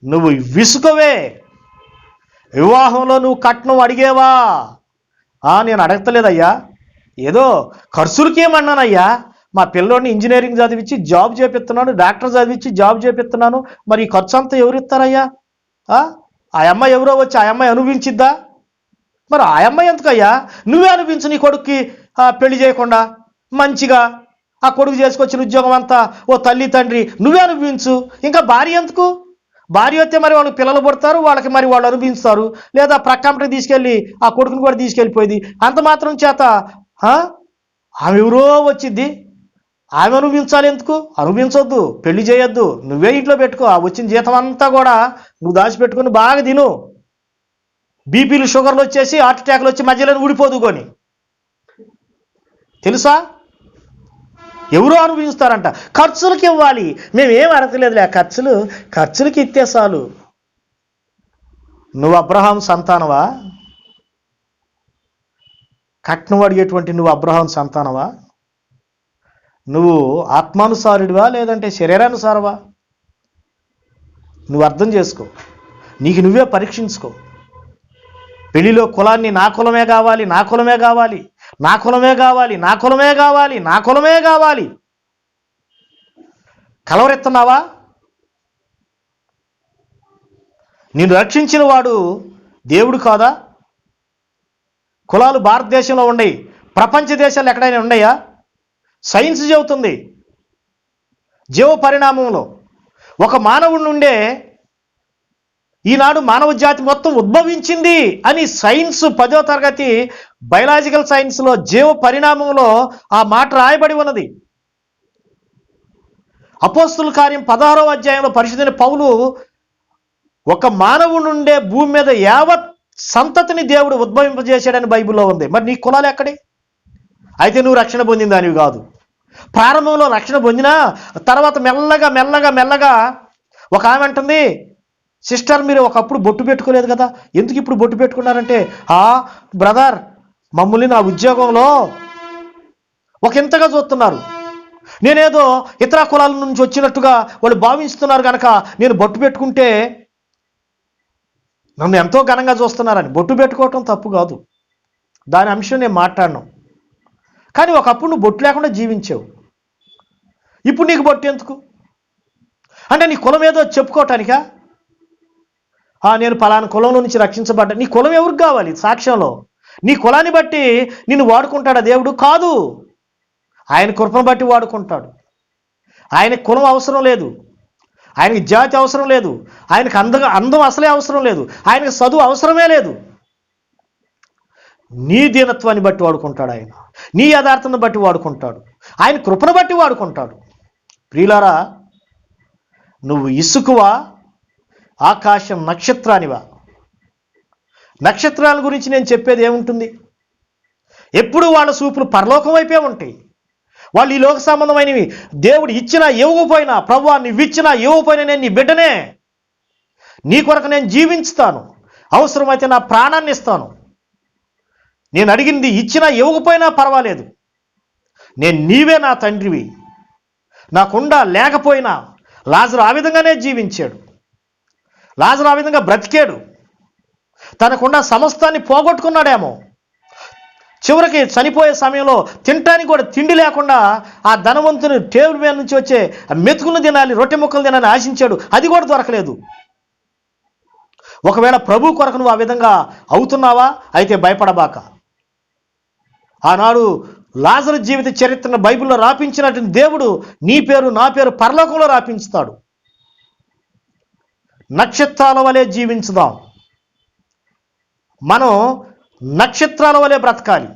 నువ్వు విసుకవే. వివాహంలో నువ్వు కట్నం అడిగేవా? నేను అడగతలేదయ్యా, ఏదో ఖర్చులకి ఏమన్నానయ్యా, మా పిల్లోడిని ఇంజనీరింగ్ చదివించి జాబ్ చేపిస్తున్నాను, డాక్టర్ చదివించి జాబ్ చేపిస్తున్నాను, మరి ఈ ఖర్చు అంతా ఎవరు ఇస్తారయ్యా? ఆ అమ్మాయి ఎవరో వచ్చి ఆ అమ్మాయి అనుభవించిద్దా? మరి ఆ అమ్మాయి ఎందుకయ్యా? నువ్వే అనిపించు నీ కొడుక్కి పెళ్లి చేయకుండా మంచిగా ఆ కొడుకు చేసుకొచ్చిన ఉద్యోగం అంతా ఓ తల్లి తండ్రి నువ్వే అనుభవించు. ఇంకా భార్య ఎందుకు? భార్య వస్తే మరి వాళ్ళకి పిల్లలు పుడతారు, వాళ్ళకి మరి వాళ్ళు అనుభవిస్తారు. లేదా ప్రక్కంపటికి తీసుకెళ్ళి ఆ కొడుకుని కూడా తీసుకెళ్ళిపోయింది. అంత మాత్రం చేత ఆమె ఎవరో వచ్చిద్ది, ఆమె అనుభవించాలి ఎందుకు? అనుభవించొద్దు, పెళ్లి చేయొద్దు, నువ్వే ఇంట్లో పెట్టుకో. ఆ వచ్చిన జీతం అంతా కూడా నువ్వు దాచిపెట్టుకుని బాగా తిను. బీపీలు షుగర్లు వచ్చేసి హార్ట్ అటాక్లు వచ్చి మధ్యలో ఊడిపోదు కొని. తెలుసా? ఎవరో అనుభవిస్తారంట. ఖర్చులకి ఇవ్వాలి. మేమేం అడగలేదులే, ఖర్చులకి ఇస్తే చాలు. నువ్వు అబ్రహాం సంతానవా? కట్నం అడిగేటువంటి నువ్వు అబ్రహాం సంతానవా? నువ్వు ఆత్మానుసారుడివా లేదంటే శరీరానుసారవా? నువ్వు అర్థం చేసుకో, నీకు నువ్వే పరీక్షించుకో. పెళ్లిలో కులాన్ని నా కులమే కావాలి, నా కులమే కావాలి, నా కులమే కావాలి, నా కులమే కావాలి, నా కులమే కావాలి. కలవరెత్తున్నావా? నిన్ను రక్షించిన వాడు దేవుడు కాదా? కులాలు భారతదేశంలో ఉన్నాయి, ప్రపంచ దేశాలు ఎక్కడైనా ఉన్నాయా? సైన్స్ చెబుతుంది జీవ పరిణామంలో ఒక మానవుడి నుండే ఈనాడు మానవ జాతి మొత్తం ఉద్భవించింది అని సైన్స్ 10వ తరగతి బయలాజికల్ సైన్స్లో జీవ పరిణామంలో ఆ మాట రాయబడి ఉన్నది. అపోస్తుల కార్యం 16వ అధ్యాయంలో పరిశుద్ధైన పౌలు ఒక మానవుడి నుండే భూమి మీద యావత్ సంతతిని దేవుడు ఉద్భవింపజేశాడని బైబిల్లో ఉంది. మరి నీ కులాలు ఎక్కడి? అయితే నువ్వు రక్షణ పొందిన దానివి కాదు. ప్రారంభంలో రక్షణ పొందినా తర్వాత మెల్లగా మెల్లగా మెల్లగా ఒక ఆమె అంటుంది, సిస్టర్ మీరు ఒకప్పుడు బొట్టు పెట్టుకోలేదు కదా, ఎందుకు ఇప్పుడు బొట్టు పెట్టుకున్నారంటే, బ్రదర్ మమ్మల్ని నా ఉద్యోగంలో ఒక ఇంతగా చూస్తున్నారు, నేనేదో ఇతర కులాల నుంచి వచ్చినట్టుగా వాళ్ళు భావిస్తున్నారు కనుక నేను బొట్టు పెట్టుకుంటే నన్ను ఎంతో ఘనంగా చూస్తున్నారని. బొట్టు పెట్టుకోవటం తప్పు కాదు, దాని అంశం నేను మాట్లాడను. కానీ ఒకప్పుడు నువ్వు బొట్టు లేకుండా జీవించావు, ఇప్పుడు నీకు బొట్టు ఎందుకు? అంటే నీ కులం ఏదో చెప్పుకోవటానికా? నేను పలానా కులంలో నుంచి రక్షించబడ్డా. నీ కులం ఎవరికి కావాలి? సాక్ష్యంలో నీ కులాన్ని బట్టి నిన్ను వాడుకుంటాడా దేవుడు? కాదు, ఆయన కృపను బట్టి వాడుకుంటాడు. ఆయనకు కులం అవసరం లేదు, ఆయనకి జాతి అవసరం లేదు, ఆయనకు అందం అసలే అవసరం లేదు, ఆయనకు చదువు అవసరమే లేదు. నీ దీనత్వాన్ని బట్టి వాడుకుంటాడు ఆయన, నీ యథార్థాన్ని బట్టి వాడుకుంటాడు, ఆయన కృపను బట్టి వాడుకుంటాడు. ప్రియులారా, నువ్వు ఇసుకువా ఆకాశం నక్షత్రానివా? నక్షత్రాల గురించి నేను చెప్పేది ఏముంటుంది? ఎప్పుడు వాళ్ళ చూపులు పరలోకం వైపే ఉంటాయి. వాళ్ళు ఈ లోక సంబంధమైనవి దేవుడు ఇచ్చినా ఇవ్వకపోయినా, ప్రభువా నువ్వు ఇచ్చినా ఇవ్వకపోయినా నేను నీ బిడ్డనే, నీ కొరకు నేను జీవించుతాను, అవసరమైతే నా ప్రాణాన్ని ఇస్తాను, నేను అడిగింది ఇచ్చినా ఇవ్వకపోయినా పర్వాలేదు, నేను నీవే నా తండ్రివి, నాకుండా లేకపోయినా. లాజరు ఆ విధంగానే జీవించాడు, లాజరు ఆ విధంగా బ్రతికాడు. తనకున్న సమస్తాన్ని పోగొట్టుకున్నాడేమో, చివరికి చనిపోయే సమయంలో తినటానికి కూడా తిండి లేకుండా ఆ ధనవంతుని టేబుల్ మీద నుంచి వచ్చే మెతుకులు తినాలి, రొట్టె ముక్కలు తినాలని ఆశించాడు, అది కూడా దొరకలేదు. ఒకవేళ ప్రభు కొరకు నువ్వు ఆ విధంగా అవుతున్నావా? అయితే భయపడబాక. ఆనాడు లాజరు జీవిత చరిత్రను బైబిల్లో రాపించినటువంటి దేవుడు నీ పేరు నా పేరు పరలోకంలో రాపించుతాడు. నక్షత్రాల వలె జీవించుదాం, మనం నక్షత్రాల వలె బ్రతకాలి.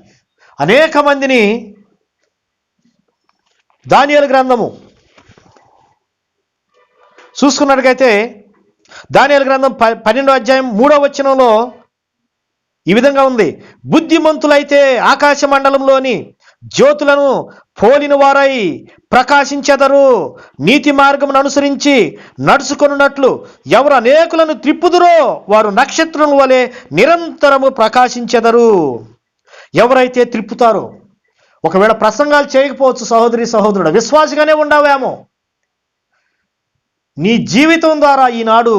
అనేక మందిని దానియేలు గ్రంథము చూసుకున్నట్టుగైతే దానియేలు గ్రంథం 12వ అధ్యాయం 3వ వచనంలో ఈ విధంగా ఉంది, బుద్ధిమంతులైతే ఆకాశ మండలంలోని జ్యోతులను పోలిన వారై ప్రకాశించెదరు, నీతి మార్గమును అనుసరించి నడుచుకొనున్నట్లు ఎవరు అనేకులను త్రిప్పుదురో వారు నక్షత్రం వలె నిరంతరము ప్రకాశించెదరు. ఎవరైతే త్రిప్పుతారో, ఒకవేళ ప్రసంగాలు చేయకపోవచ్చు సహోదరి సహోదరుడు, విశ్వాసగానే ఉండవేమో, నీ జీవితం ద్వారా ఈనాడు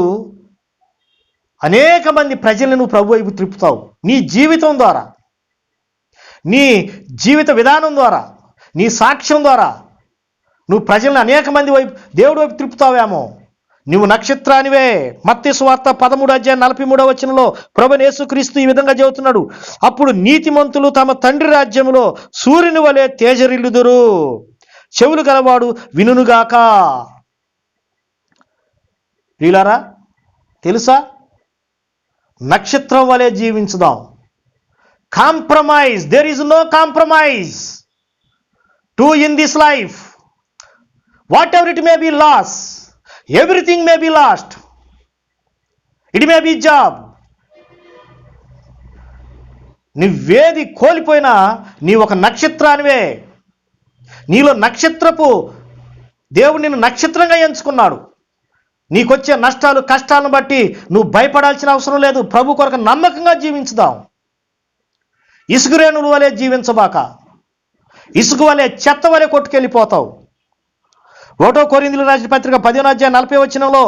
అనేక మంది ప్రజలను ప్రభు వైపు త్రిప్పుతావు. నీ జీవితం ద్వారా, నీ జీవిత విధానం ద్వారా, నీ సాక్ష్యం ద్వారా నువ్వు ప్రజలను అనేక మంది వైపు దేవుడి వైపు త్రిప్పుతావేమో. నువ్వు నక్షత్రానివే. మత్తయి సువార్త 13వ అధ్యాయం 43వ వచనంలో ప్రభువైన యేసుక్రీస్తు ఈ విధంగా చెబుతున్నాడు, అప్పుడు నీతిమంతులు తమ తండ్రి రాజ్యములో సూర్యుని వలె తేజరిల్లుదురు. చెవులు గలవాడు వినుగాక. ప్రియులారా, తెలుసా, నక్షత్రం వలె జీవించుదాం. Compromise, there is no compromise to in this life. Whatever it may be loss, everything may be lost. It may be job. నువ్వేది కోల్పోయినా నీ ఒక నక్షత్రానివే. నీలో నక్షత్రపు దేవుడు నిన్ను నక్షత్రంగా ఎంచుకున్నాడు. నీకొచ్చే నష్టాలు కష్టాలను బట్టి నువ్వు భయపడాల్సిన అవసరం లేదు. ప్రభు కొరకు నమ్మకంగా జీవించుదాం. ఇసుగురేణుల వలె జీవించబాక. ఇసుగు వలె చెత్త వలె కొట్టుకెళ్ళిపోతావు. 1 కొరింథీయులకు రాసిన పత్రిక 10:40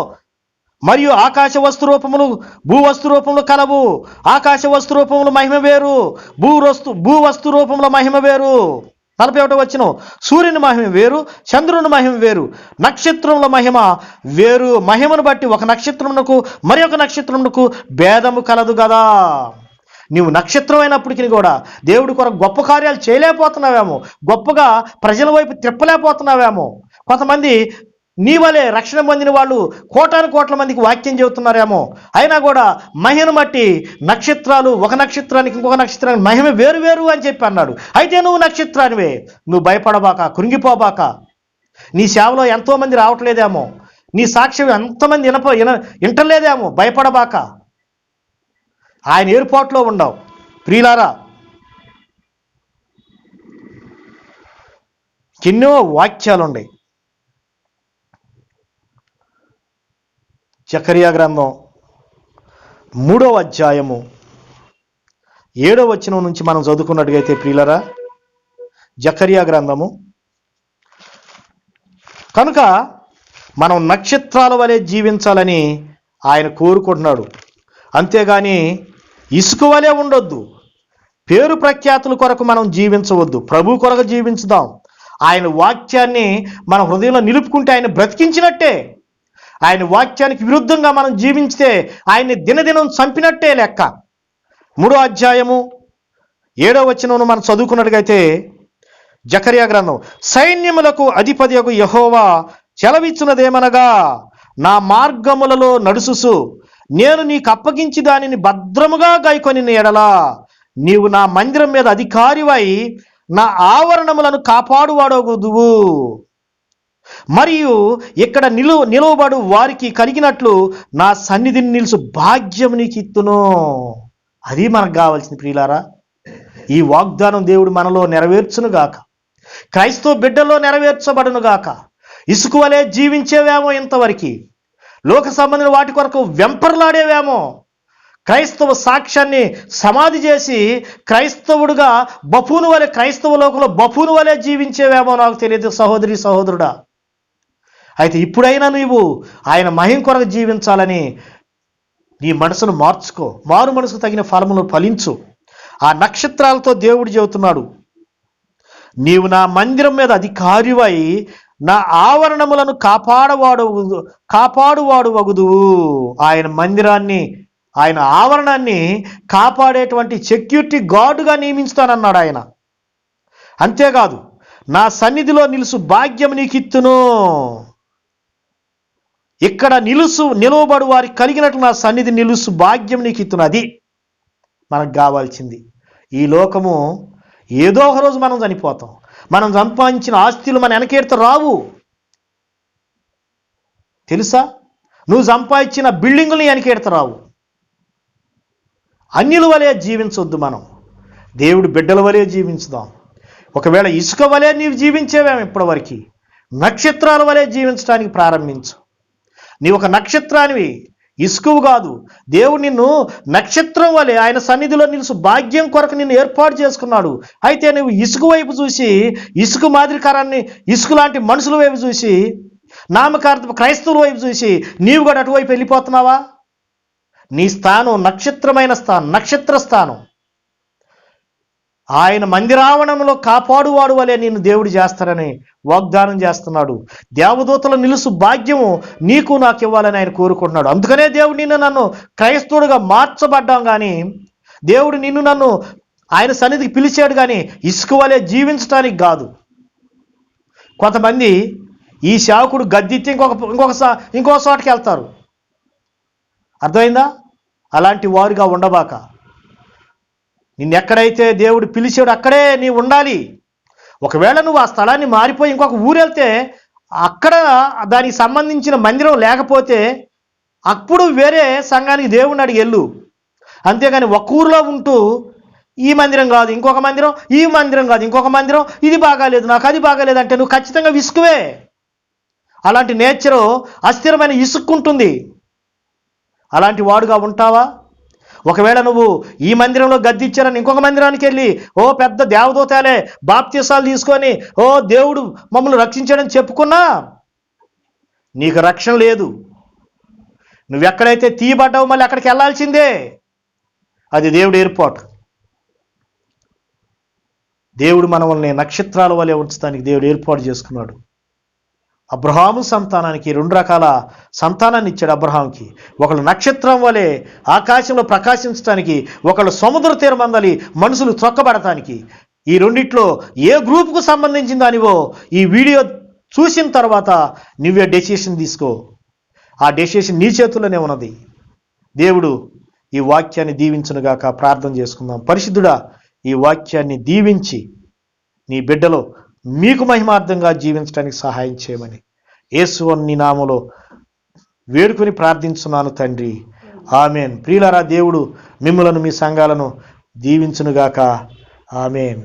మరియు ఆకాశ వస్తు రూపములు భూ వస్తు రూపములు కలవు. ఆకాశ వస్తు రూపముల మహిమ వేరు, భూ వస్తు రూపముల మహిమ వేరు. 41 సూర్యుని మహిమ వేరు, చంద్రుని మహిమ వేరు, నక్షత్రముల మహిమ వేరు. మహిమను బట్టి ఒక నక్షత్రమునకు మరి ఒక నక్షత్రమునకు భేదము కలదు కదా. నీవు నక్షత్రం అయినప్పటికీ కూడా దేవుడి కొరకు గొప్ప కార్యాలు చేయలేకపోతున్నావేమో, గొప్పగా ప్రజల వైపు తిప్పలేకపోతున్నావేమో. కొంతమంది నీ వలే రక్షణ పొందిన వాళ్ళు కోట్ల మందికి వాక్యం చెబుతున్నారేమో. అయినా కూడా మహిమను బట్టి నక్షత్రాలు, ఒక నక్షత్రానికి ఇంకొక నక్షత్రానికి మహిమ వేరు వేరు అని చెప్పి అన్నాడు. అయితే నువ్వు నక్షత్రానివే. నువ్వు భయపడబాక, కృంగిపోబాక. నీ సేవలో ఎంతోమంది రావట్లేదేమో, నీ సాక్ష్యం ఎంతమంది వింటలేదేమో, భయపడబాక. ఆయన ఏర్పాట్లో ఉండవు. ప్రియులారా, ఎన్నో వాక్యాలు ఉన్నాయి. జకరియా గ్రంథం 3వ అధ్యాయము 7వ వచనం నుంచి మనం చదువుకున్నట్టుగైతే ప్రియులారా, జకరియా గ్రంథము, కనుక మనం నక్షత్రాల వలె జీవించాలని ఆయన కోరుకుంటున్నాడు. అంతేగాని ఇసుక వలె ఉండొద్దు. పేరు ప్రఖ్యాతుల కొరకు మనం జీవించవద్దు. ప్రభు కొరకు జీవించుదాం. ఆయన వాక్యాన్ని మన హృదయంలో నిలుపుకుంటే ఆయన బ్రతికించినట్టే. ఆయన వాక్యానికి విరుద్ధంగా మనం జీవించితే ఆయన్ని దినదినం చంపినట్టే లెక్క. 3వ అధ్యాయము 7వ వచనం మనం చదువుకున్నట్టుగైతే జకరియా గ్రంథం, సైన్యములకు అధిపతియగు యెహోవా సెలవిచ్చినదేమనగా, నా మార్గములలో నడుసుసు నేను నీకు అప్పగించి దానిని భద్రముగా గైకొని ఎడలా నీవు నా మందిరం మీద అధికారివై నా ఆవరణములను కాపాడువాడగుదువు. మరియు ఇక్కడ నిలువబడు వారికి కలిగినట్లు నా సన్నిధిని నిలుసు భాగ్యం నీకు ఇత్తును. అది మనకు కావాల్సింది ప్రియులారా. ఈ వాగ్దానం దేవుడు మనలో నెరవేర్చునుగాక. క్రైస్తవ బిడ్డల్లో నెరవేర్చబడునుగాక. ఇసుక వలె జీవించేవేమో ఇంతవరకు, లోక సంబంధించిన వాటి కొరకు వెంపర్లాడేవేమో, క్రైస్తవ సాక్ష్యాన్ని సమాధి చేసి క్రైస్తవుడుగా బఫూను వలె, క్రైస్తవ లోకంలో బఫూను వలె జీవించేవేమో నాకు తెలియదు సహోదరి సహోదరుడా. అయితే ఇప్పుడైనా నీవు ఆయన మహిమ కొరకు జీవించాలని నీ మనసును మార్చుకో. మారు మనసుకు తగిన ఫలమును ఫలించు. ఆ నక్షత్రాలతో దేవుడు చెబుతున్నాడు, నీవు నా మందిరం మీద అధికారివై నా ఆవరణములను కాపాడువాడు వగుదువు. ఆయన మందిరాన్ని, ఆయన ఆవరణాన్ని కాపాడేటువంటి సెక్యూరిటీ గార్డుగా నియమించుతానన్నాడు ఆయన. అంతేకాదు, నా సన్నిధిలో నిలుసు భాగ్యం నీకిత్తును. ఇక్కడ నిలువబడు వారికి కలిగినట్లు నా సన్నిధి నిలుసు భాగ్యం నీకిత్తును. అది మనకు కావాల్సింది. ఈ లోకము ఏదో ఒక రోజు మనం చనిపోతాం. మనం సంపాదించిన ఆస్తులు మన వెనకేడితే రావు. తెలుసా? నువ్వు సంపాదించిన బిల్డింగులు వెనకేడితే రావు. అన్యుల వలె జీవించొద్దు. మనం దేవుడి బిడ్డల వలె జీవించుదాం. ఒకవేళ ఇసుక వలె నీవు జీవించేవేమో ఇప్పటివరకు, నక్షత్రాల వలె జీవించడానికి ప్రారంభించు. నీ ఒక నక్షత్రానివి, ఇసుకువు కాదు. దేవుడు నిన్ను నక్షత్రం వలె ఆయన సన్నిధిలో నిలుసు భాగ్యం కొరకు నిన్ను ఏర్పాటు చేసుకున్నాడు. అయితే నువ్వు ఇసుక వైపు చూసి, ఇసుక మాదిరికరాన్ని, ఇసుక లాంటి మనుషుల వైపు చూసి, నామకార్థ క్రైస్తవుల వైపు చూసి నీవు కూడా అటువైపు వెళ్ళిపోతున్నావా? నీ స్థానం నక్షత్రమైన స్థానం, నక్షత్ర స్థానం. ఆయన మందిరావణంలో కాపాడువాడు వలె నిన్ను దేవుడు చేస్తారని వాగ్దానం చేస్తున్నాడు. దేవదూతల నిలుసు భాగ్యము నీకు నాకు ఇవ్వాలని ఆయన కోరుకుంటున్నాడు. అందుకనే దేవుడు నన్ను క్రైస్తవుడిగా మార్చబడ్డాం. కానీ దేవుడు నన్ను ఆయన సన్నిధికి పిలిచాడు కానీ ఇసుక వలె జీవించడానికి కాదు. కొంతమంది ఈ సేవకుడు గద్దిస్తే ఇంకొక చోటకి వెళ్తారు. అర్థమైందా? అలాంటి వారుగా ఉండబాక. నిన్నెక్కడైతే దేవుడు పిలిచాడు అక్కడే నీ ఉండాలి. ఒకవేళ నువ్వు ఆ స్థలాన్ని మారిపోయి ఇంకొక ఊరు వెళ్తే అక్కడ దానికి సంబంధించిన మందిరం లేకపోతే అప్పుడు వేరే సంఘానికి దేవుడిని అడిగి వెళ్ళు. అంతేగాని ఒక్క ఊరిలో ఉంటూ ఈ మందిరం కాదు ఇంకొక మందిరం, ఈ మందిరం కాదు ఇంకొక మందిరం, ఇది బాగాలేదు నాకు అది బాగాలేదు అంటే నువ్వు ఖచ్చితంగా విసుకువే. అలాంటి నేచరు అస్థిరమైన ఇసుక్కుంటుంది. అలాంటి వాడుగా ఉంటావా? ఒకవేళ నువ్వు ఈ మందిరంలో గద్దిచ్చారని ఇంకొక మందిరానికి వెళ్ళి ఓ పెద్ద దేవదూతాలే బాప్తీసాలు తీసుకొని ఓ దేవుడు మమ్మల్ని రక్షించాడని చెప్పుకున్నా నీకు రక్షణ లేదు. నువ్వెక్కడైతే తీయబడ్డావు మళ్ళీ అక్కడికి వెళ్ళాల్సిందే. అది దేవుడి ఏర్పాటు. దేవుడు మనల్ని నక్షత్రాల వలె ఉంచడానికి దేవుడు ఏర్పాటు చేసుకున్నాడు. అబ్రహాము సంతానానికి 2 రకాల సంతానాన్ని ఇచ్చాడు. అబ్రహాంకి ఒకళ్ళు నక్షత్రం వలె ఆకాశంలో ప్రకాశించడానికి, ఒకళ్ళు సముద్ర తీరమందలి మనుషులు త్రొక్కబడటానికి. ఈ రెండిట్లో ఏ గ్రూపుకు సంబంధించిన దానివో ఈ వీడియో చూసిన తర్వాత నువ్వే డెసిషన్ తీసుకో. ఆ డెసిషన్ నీ చేతుల్లోనే ఉన్నది. దేవుడు ఈ వాక్యాన్ని దీవించునుగాక. ప్రార్థన చేసుకుందాం. పరిశుద్ధుడా, ఈ వాక్యాన్ని దీవించి నీ బిడ్డలో మీకు మహిమార్థంగా జీవించడానికి సహాయం చేయమని యేసు నీ నామములో వేడుకొని ప్రార్థించున్నాను తండ్రి. ఆమెన్. ప్రియులారా, దేవుడు మిమ్ములను మీ సంఘాలను దీవించునుగాక. ఆమెన్.